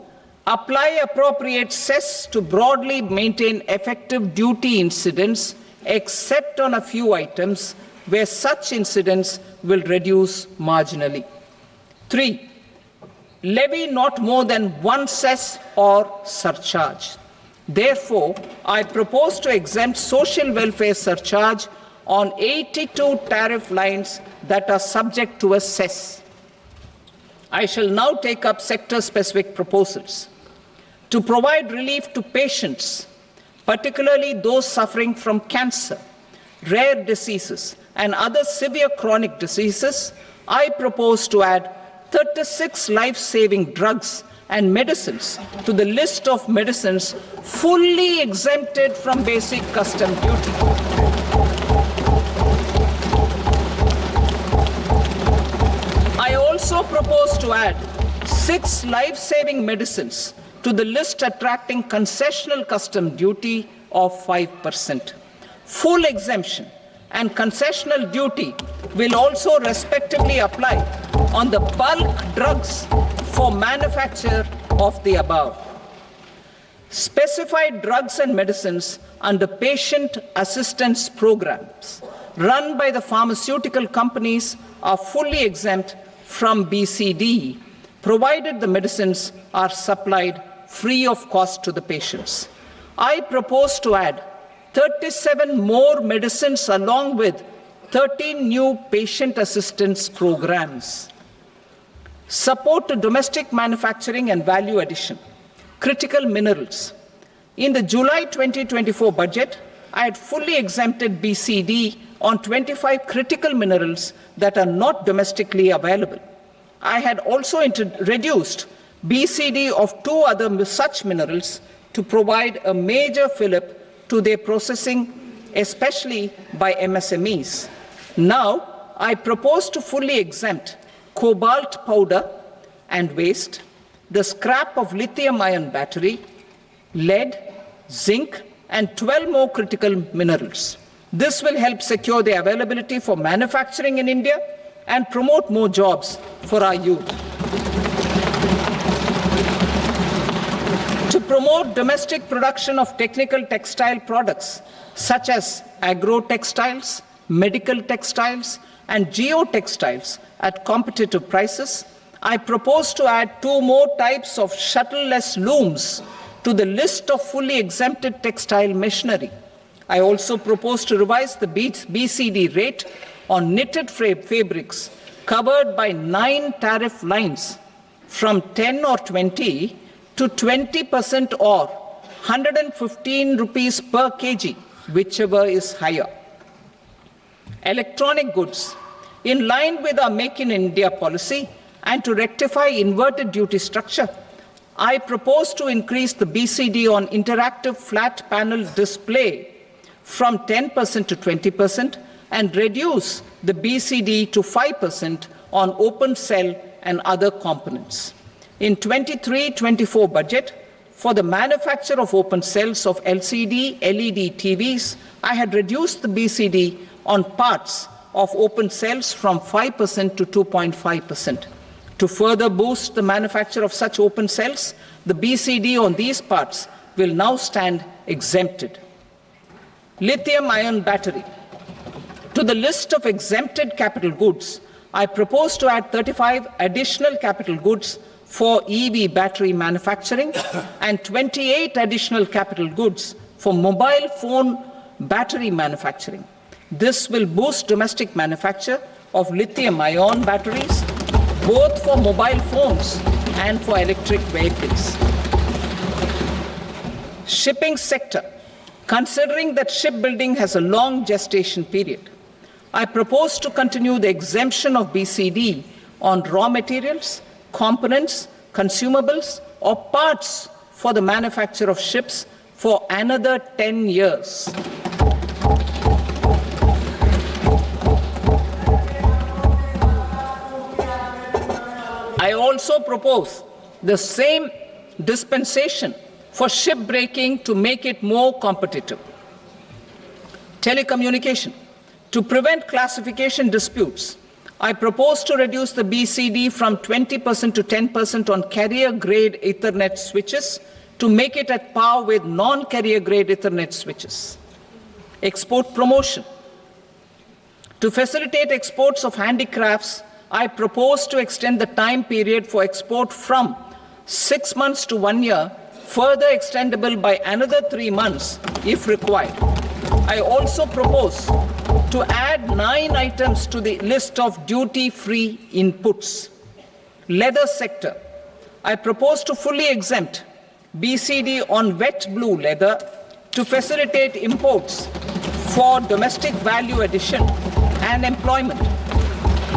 Apply appropriate cess to broadly maintain effective duty incidence, except on a few items where such incidence will reduce marginally. 3. Levy not more than 1 cess or surcharge. Therefore, I propose to exempt social welfare surcharge on 82 tariff lines that are subject to a cess. I shall now take up sector-specific proposals. To provide relief to patients, particularly those suffering from cancer, rare diseases, and other severe chronic diseases, I propose to add 36 life-saving drugs and medicines to the list of medicines fully exempted from basic custom duty. I also propose to add 6 life-saving medicines to the list attracting concessional custom duty of 5%. Full exemption and concessional duty will also respectively apply on the bulk drugs for manufacture of the above. Specified drugs and medicines under patient assistance programs run by the pharmaceutical companies are fully exempt from BCD, provided the medicines are supplied free of cost to the patients. I propose to add 37 more medicines along with 13 new patient assistance programs. Support to domestic manufacturing and value addition. Critical minerals. In the July 2024 budget, I had fully exempted BCD on 25 critical minerals that are not domestically available. I had also reduced BCD of 2 other such minerals to provide a major fillip to their processing, especially by MSMEs. Now, I propose to fully exempt cobalt powder and waste, the scrap of lithium-ion battery, lead, zinc, and 12 more critical minerals. This will help secure their availability for manufacturing in India and promote more jobs for our youth. To promote domestic production of technical textile products such as agro-textiles, medical textiles, and geotextiles at competitive prices, I propose to add 2 more types of shuttle-less looms to the list of fully exempted textile machinery. I also propose to revise the BCD rate on knitted fabrics covered by 9 tariff lines from 10 or 20 to 20% or 115 rupees per kg, whichever is higher. Electronic goods. In line with our Make in India policy and to rectify inverted duty structure, I propose to increase the BCD on interactive flat panel display from 10% to 20% and reduce the BCD to 5% on open cell and other components. In 23-24 budget, for the manufacture of open cells of LCD, LED TVs, I had reduced the BCD on parts of open cells from 5% to 2.5%. To further boost the manufacture of such open cells, the BCD on these parts will now stand exempted. Lithium-ion battery. To the list of exempted capital goods, I propose to add 35 additional capital goods for EV battery manufacturing and 28 additional capital goods for mobile phone battery manufacturing. This will boost domestic manufacture of lithium-ion batteries, both for mobile phones and for electric vehicles. Shipping sector. Considering that shipbuilding has a long gestation period, I propose to continue the exemption of BCD on raw materials, components, consumables, or parts for the manufacture of ships for another 10 years. I also propose the same dispensation for shipbreaking to make it more competitive. Telecommunication. To prevent classification disputes, I propose to reduce the BCD from 20% to 10% on carrier-grade Ethernet switches to make it at par with non-carrier-grade Ethernet switches. Export promotion. To facilitate exports of handicrafts, I propose to extend the time period for export from 6 months to 1 year, further extendable by another 3 months if required. I also propose to add 9 items to the list of duty-free inputs. Leather sector. I propose to fully exempt BCD on wet blue leather to facilitate imports for domestic value addition and employment.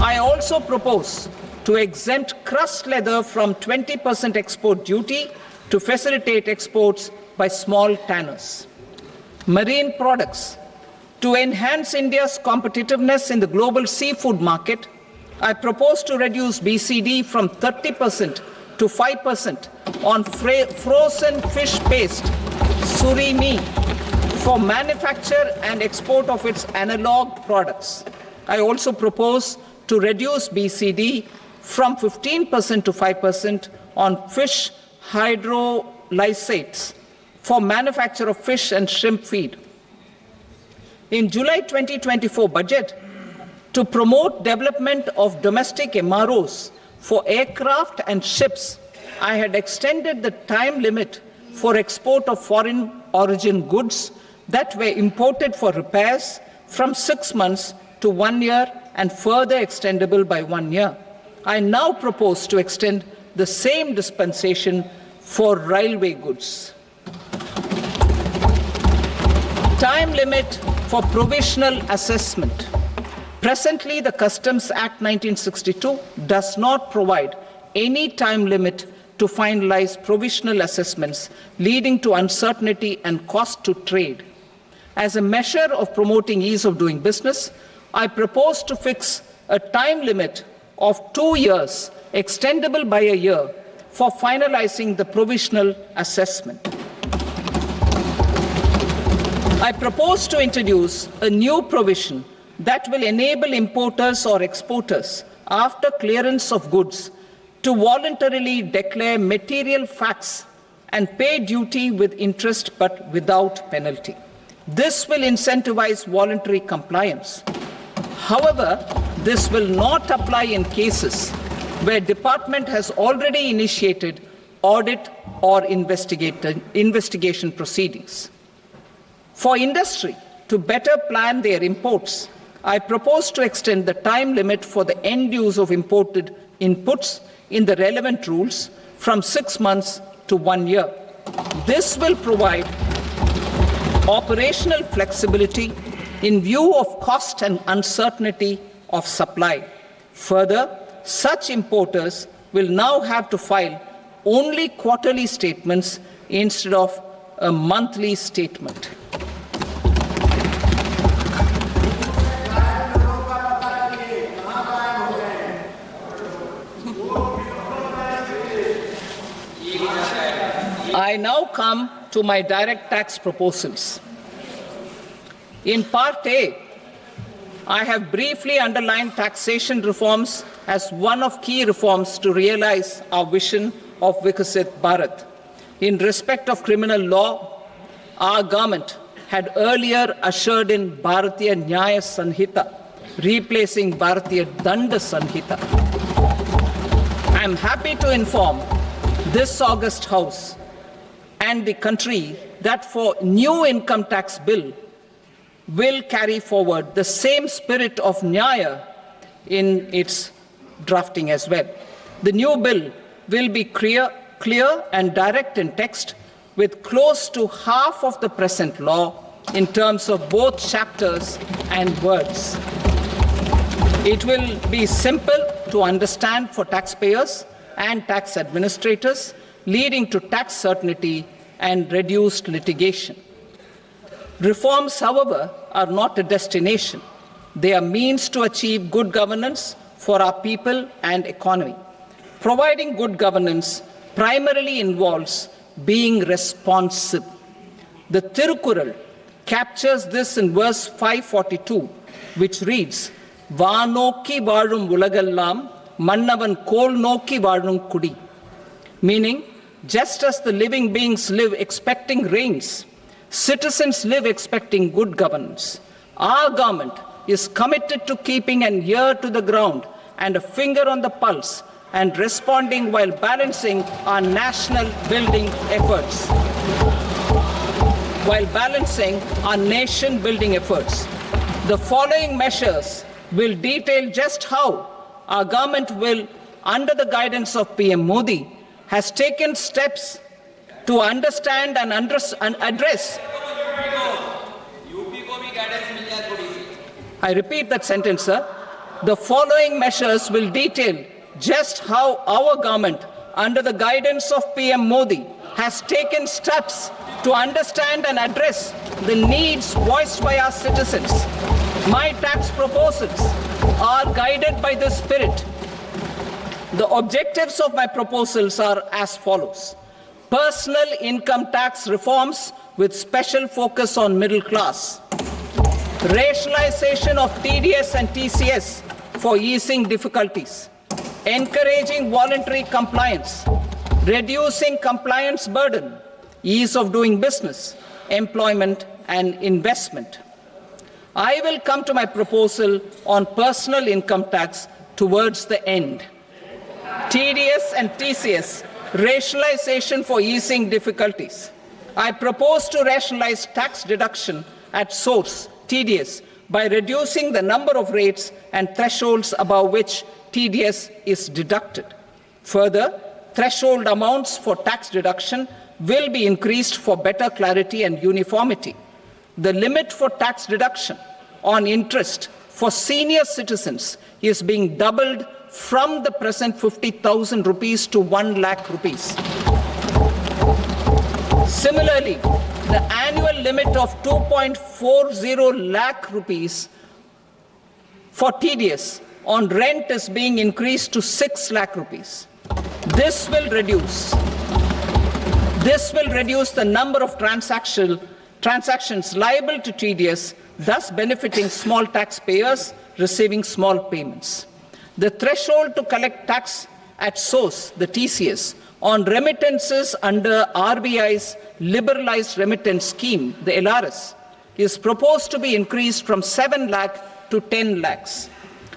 I also propose to exempt crust leather from 20% export duty to facilitate exports by small tanners. Marine products. To enhance India's competitiveness in the global seafood market, I propose to reduce BCD from 30% to 5% on frozen fish paste, surimi, for manufacture and export of its analog products. I also propose to reduce BCD from 15% to 5% on fish hydrolysates for manufacture of fish and shrimp feed. In July 2024 budget, to promote development of domestic MROs for aircraft and ships, I had extended the time limit for export of foreign origin goods that were imported for repairs from 6 months to 1 year and further extendable by 1 year. I now propose to extend the same dispensation for railway goods. Time limit for provisional assessment. Presently, the Customs Act 1962 does not provide any time limit to finalize provisional assessments, leading to uncertainty and cost to trade. As a measure of promoting ease of doing business, I propose to fix a time limit of 2 years, extendable by a year, for finalizing the provisional assessment. I propose to introduce a new provision that will enable importers or exporters, after clearance of goods, to voluntarily declare material facts and pay duty with interest but without penalty. This will incentivize voluntary compliance. However, this will not apply in cases where department has already initiated audit or investigation proceedings. For industry to better plan their imports, I propose to extend the time limit for the end use of imported inputs in the relevant rules from 6 months to 1 year. This will provide operational flexibility in view of cost and uncertainty of supply. Further, such importers will now have to file only quarterly statements instead of a monthly statement. I now come to my direct tax proposals. In Part A, I have briefly underlined taxation reforms as one of key reforms to realize our vision of Vikasit Bharat. In respect of criminal law, our government had earlier ushered in Bharatiya Nyaya Sanhita, replacing Bharatiya Danda Sanhita. I am happy to inform this august House and the country that for new income tax bill will carry forward the same spirit of Nyaya in its drafting as well. The new bill will be clear and direct in text, with close to half of the present law in terms of both chapters and words. It will be simple to understand for taxpayers and tax administrators, leading to tax certainty and reduced litigation. Reforms, however, are not a destination. They are means to achieve good governance for our people and economy. Providing good governance primarily involves being responsive. The Tirukural captures this in verse 542, which reads, "Vaanokki vaazhum ulagallam, mannavan kol nokki vaazhum kudi," meaning, just as the living beings live expecting rains, citizens live expecting good governance. Our government is committed to keeping an ear to the ground and a finger on the pulse and responding while balancing our national building efforts. The following measures will detail just how our government will, under the guidance of PM Modi, has taken steps to understand and address. I repeat that sentence, sir. The following measures will detail just how our government, under the guidance of PM Modi, has taken steps to understand and address the needs voiced by our citizens. My tax proposals are guided by this spirit. The objectives of my proposals are as follows. Personal income tax reforms with special focus on middle class. Rationalization of TDS and TCS for easing difficulties. Encouraging voluntary compliance. Reducing compliance burden. Ease of doing business. Employment and investment. I will come to my proposal on personal income tax towards the end. TDS and TCS, rationalization for easing difficulties. I propose to rationalize tax deduction at source, TDS, by reducing the number of rates and thresholds above which TDS is deducted. Further, threshold amounts for tax deduction will be increased for better clarity and uniformity. The limit for tax deduction on interest for senior citizens is being doubled from the present 50,000 rupees to 1 lakh rupees. Similarly, the annual limit of 2.40 lakh rupees for TDS on rent is being increased to 6 lakh rupees. This will reduce the number of transactions liable to TDS, thus benefiting small taxpayers receiving small payments. The threshold to collect tax at source, the TCS, on remittances under RBI's liberalized remittance scheme, the LRS, is proposed to be increased from 7 lakh to 10 lakhs.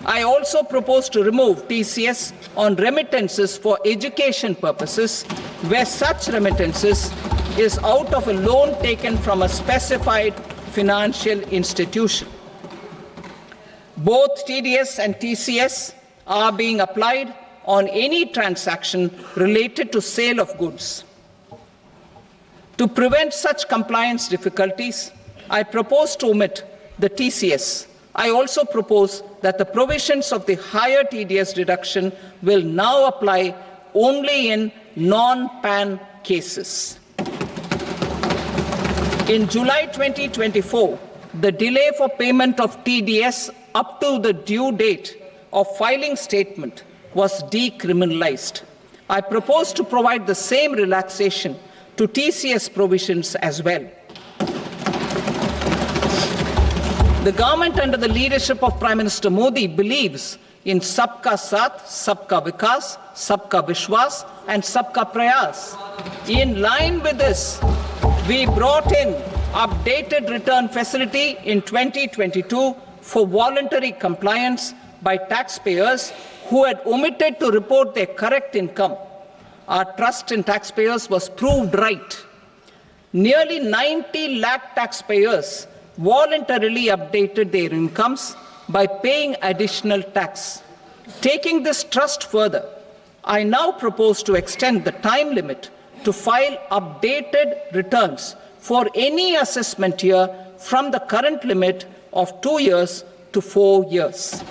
I also propose to remove TCS on remittances for education purposes, where such remittances is out of a loan taken from a specified financial institution. Both TDS and TCS are being applied on any transaction related to sale of goods. To prevent such compliance difficulties, I propose to omit the TCS I also propose that the provisions of the higher TDS deduction will now apply only in non-PAN cases. In July 2024, the delay for payment of TDS up to the due date of filing statement was decriminalized. I propose to provide the same relaxation to TCS provisions as well. The government under the leadership of Prime Minister Modi believes in Sabka Saath, Sabka Vikas, Sabka Vishwas and Sabka Prayas. In line with this, we brought in updated return facility in 2022 for voluntary compliance by taxpayers who had omitted to report their correct income. Our trust in taxpayers was proved right. Nearly 90 lakh taxpayers voluntarily updated their incomes by paying additional tax. Taking this trust further, I now propose to extend the time limit to file updated returns for any assessment year from the current limit of 2 years to 4 years.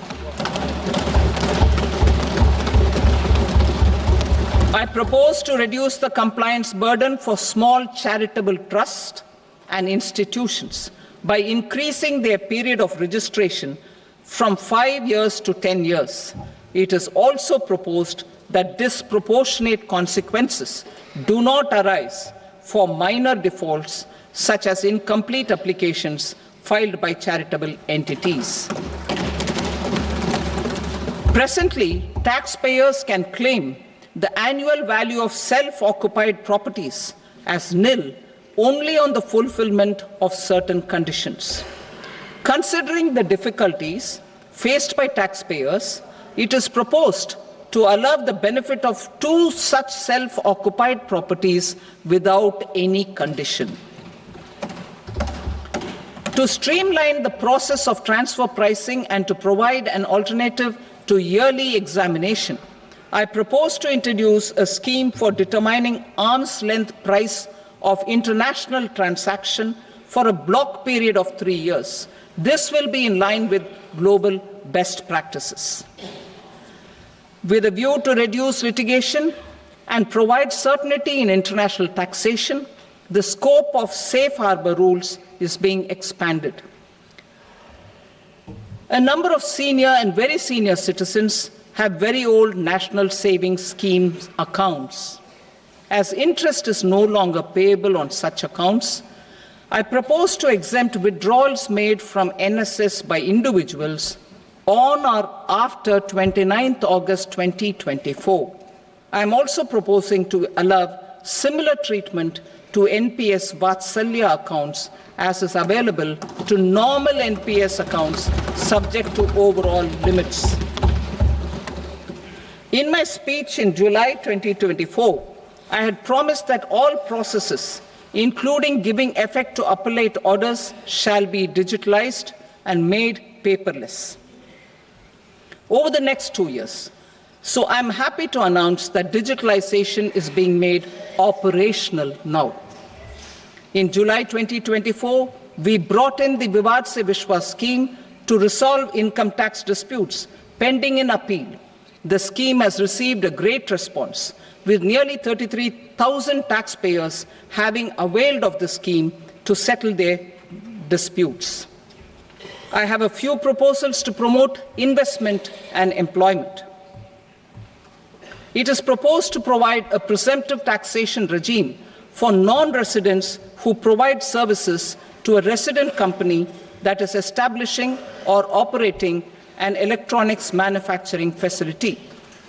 I propose to reduce the compliance burden for small charitable trusts and institutions by increasing their period of registration from 5 years to 10 years. It is also proposed that disproportionate consequences do not arise for minor defaults such as incomplete applications filed by charitable entities. Presently, taxpayers can claim the annual value of self-occupied properties as nil only on the fulfillment of certain conditions. Considering the difficulties faced by taxpayers, it is proposed to allow the benefit of 2 such self-occupied properties without any condition. To streamline the process of transfer pricing and to provide an alternative to yearly examination, I propose to introduce a scheme for determining arm's length price of international transaction for a block period of 3 years. This will be in line with global best practices. With a view to reduce litigation and provide certainty in international taxation, the scope of safe harbor rules is being expanded. A number of senior and very senior citizens have very old national savings scheme accounts. As interest is no longer payable on such accounts, I propose to exempt withdrawals made from NSS by individuals on or after 29th August 2024. I am also proposing to allow similar treatment to NPS Vatsalya accounts as is available to normal NPS accounts subject to overall limits. In my speech in July 2024, I had promised that all processes, including giving effect to appellate orders, shall be digitalized and made paperless over the next 2 years. So I'm happy to announce that digitalization is being made operational now. In July 2024, we brought in the Vivad Se Vishwas scheme to resolve income tax disputes pending in appeal. The scheme has received a great response, with nearly 33,000 taxpayers having availed of the scheme to settle their disputes. I have a few proposals to promote investment and employment. It is proposed to provide a presumptive taxation regime for non-residents who provide services to a resident company that is establishing or operating an electronics manufacturing facility.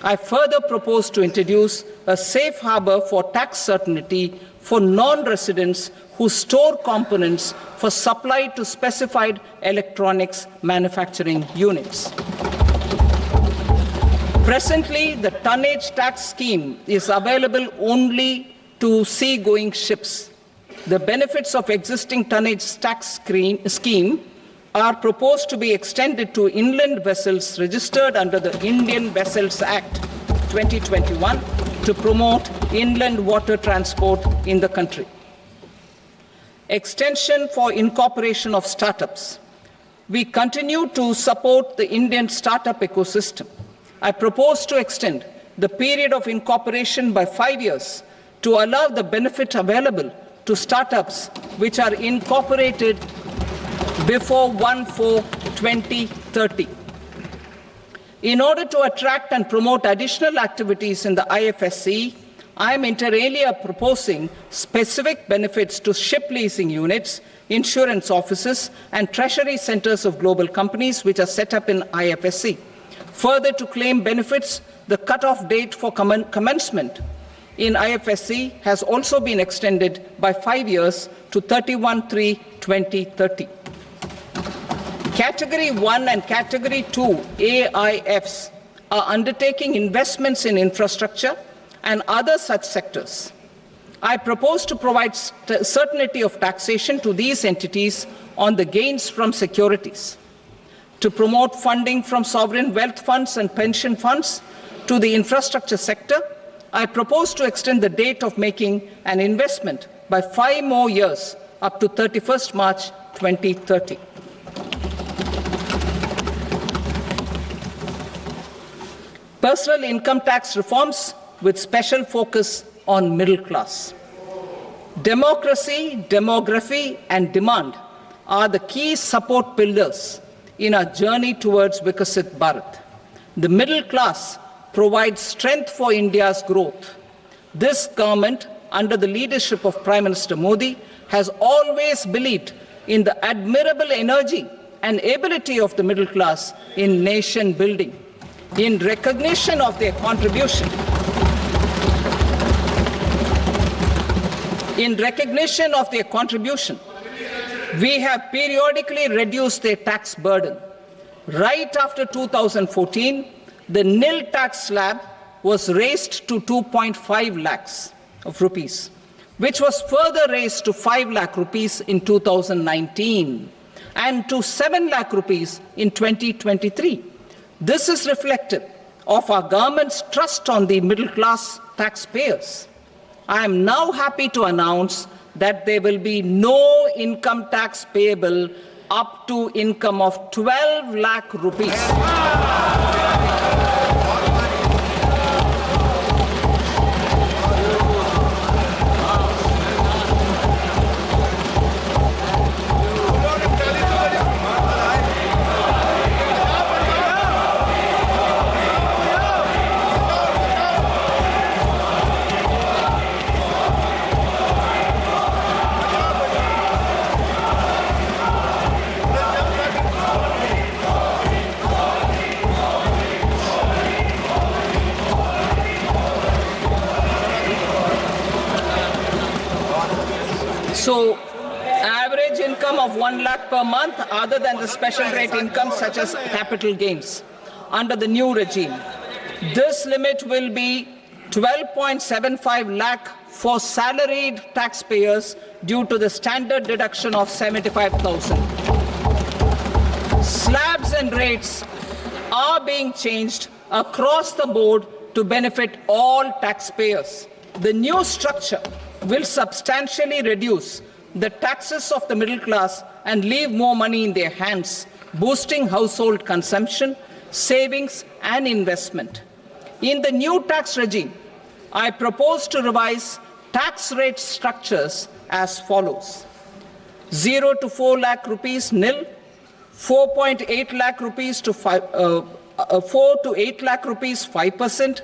I further propose to introduce a safe harbor for tax certainty for non-residents who store components for supply to specified electronics manufacturing units. Presently, the tonnage tax scheme is available only to sea-going ships. The benefits of existing tonnage tax scheme are proposed to be extended to inland vessels registered under the Indian Vessels Act 2021 to promote inland water transport in the country. Extension for incorporation of startups. we continue to support the Indian startup ecosystem. I propose to extend the period of incorporation by 5 years to allow the benefit available to startups which are incorporated before 1/4/2030. In order to attract and promote additional activities in the IFSC, I am inter alia proposing specific benefits to ship leasing units, insurance offices, and treasury centers of global companies which are set up in IFSC. Further, to claim benefits, the cut-off date for commencement in IFSC has also been extended by 5 years to 31/3/2030. Category 1 and Category 2 AIFs are undertaking investments in infrastructure and other such sectors. I propose to provide certainty of taxation to these entities on the gains from securities, to promote funding from sovereign wealth funds and pension funds to the infrastructure sector. I propose to extend the date of making an investment by 5 more years up to 31st March 2030. Personal income tax reforms with special focus on middle class. Democracy, demography, and demand are the key support pillars in our journey towards Vikasit Bharat. The middle class provides strength for India's growth. This government, under the leadership of Prime Minister Modi, has always believed in the admirable energy and ability of the middle class in nation building. In recognition of their contribution, we have periodically reduced their tax burden. Right after 2014, the nil tax slab was raised to 2.5 lakhs of rupees, which was further raised to 5 lakh rupees in 2019 and to 7 lakh rupees in 2023. This is reflective of our government's trust on the middle class taxpayers. I am now happy to announce that there will be no income tax payable up to income of 12 lakh rupees. So, average income of 1 lakh per month, other than the special rate income such as capital gains, under the new regime. This limit will be 12.75 lakh for salaried taxpayers due to the standard deduction of 75,000. Slabs and rates are being changed across the board to benefit all taxpayers. The new structure will substantially reduce the taxes of the middle class and leave more money in their hands, boosting household consumption, savings, and investment. In the new tax regime, I propose to revise tax rate structures as follows: 0 to 4 lakh rupees nil, 4.8 lakh rupees to 4 to 8 lakh rupees 5%,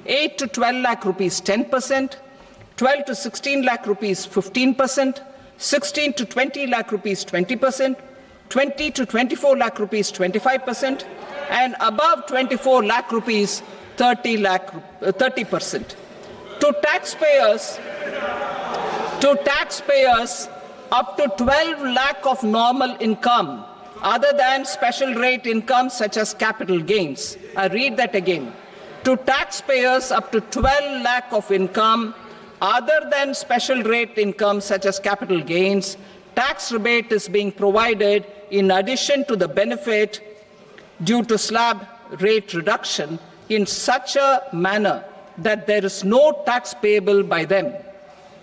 8 to 12 lakh rupees 10%, 12 to 16 lakh rupees 15%, 16 to 20 lakh rupees 20%, 20 to 24 lakh rupees 25%, and above 24 lakh rupees 30%. To taxpayers up to 12 lakh of normal income, other than special rate income such as capital gains. I read that again. To taxpayers up to 12 lakh of income, other than special rate income such as capital gains, tax rebate is being provided in addition to the benefit due to slab rate reduction in such a manner that there is no tax payable by them.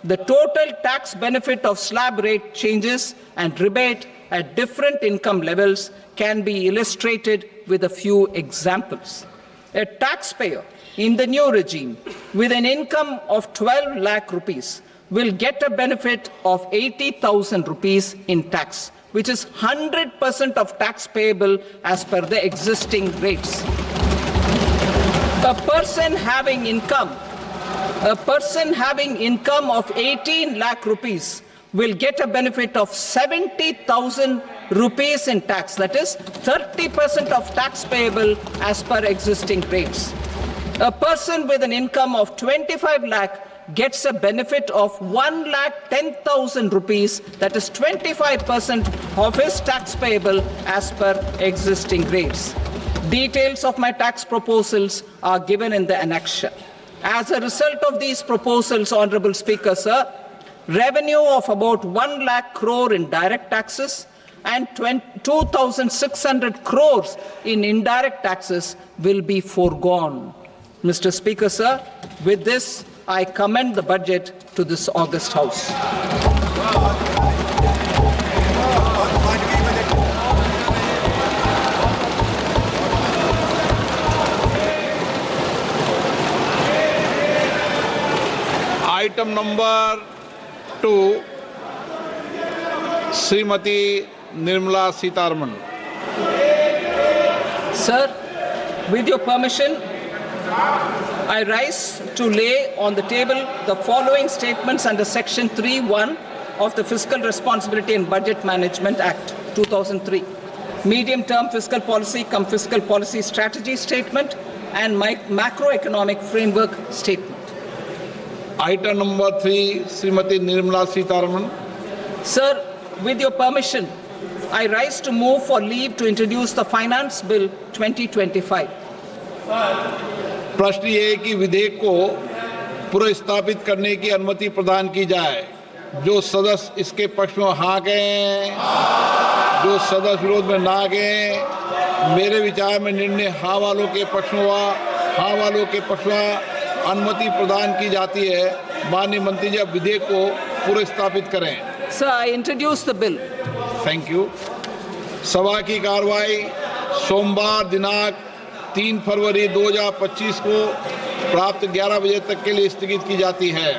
The total tax benefit of slab rate changes and rebate at different income levels can be illustrated with a few examples. A taxpayer in the new regime with an income of 12 lakh rupees will get a benefit of 80,000 rupees in tax, which is 100% of tax payable as per the existing rates. A person having income of 18 lakh rupees will get a benefit of 70,000 rupees in tax, that is 30% of tax payable as per existing rates. A person with an income of 25 lakh gets a benefit of 1,10,000 rupees, that is 25% of his tax payable as per existing rates. Details of my tax proposals are given in the annexure. As a result of these proposals, Honorable Speaker, sir, revenue of about 1 lakh crore in direct taxes and 2,600 crores in indirect taxes will be foregone. Mr. Speaker, sir, with this, I commend the budget to this august House. Item number 2, Srimati Nirmala Sitharaman. Sir, with your permission, I rise to lay on the table the following statements under Section 3(1) of the Fiscal Responsibility and Budget Management Act 2003. Medium-term fiscal policy cum fiscal policy strategy statement and macroeconomic framework statement. Item number 3, Srimati Nirmala Sitharaman. Sir, with your permission, I rise to move for leave to introduce the Finance Bill 2025. प्रश्न ये है कि विधेयक को पुनर्स्थापित करने की अनुमति प्रदान की जाए। जो सदस्य इसके पक्ष में हाँ कहें, जो सदस्य विरोध में ना कहें। मेरे विचार में निर्णय हाँ वालों के पक्ष में हुआ, हाँ वालों के पक्ष में अनुमति प्रदान की जाती है। माननीय मंत्री जी, विधेयक को पुनर्स्थापित करें। Sir, I introduce the bill. Thank you. सभा की कार्रवाई सोमवार दिनांक 3 फरवरी 2025 को प्राप्त 11 बजे तक के लिए स्थगित की जाती है।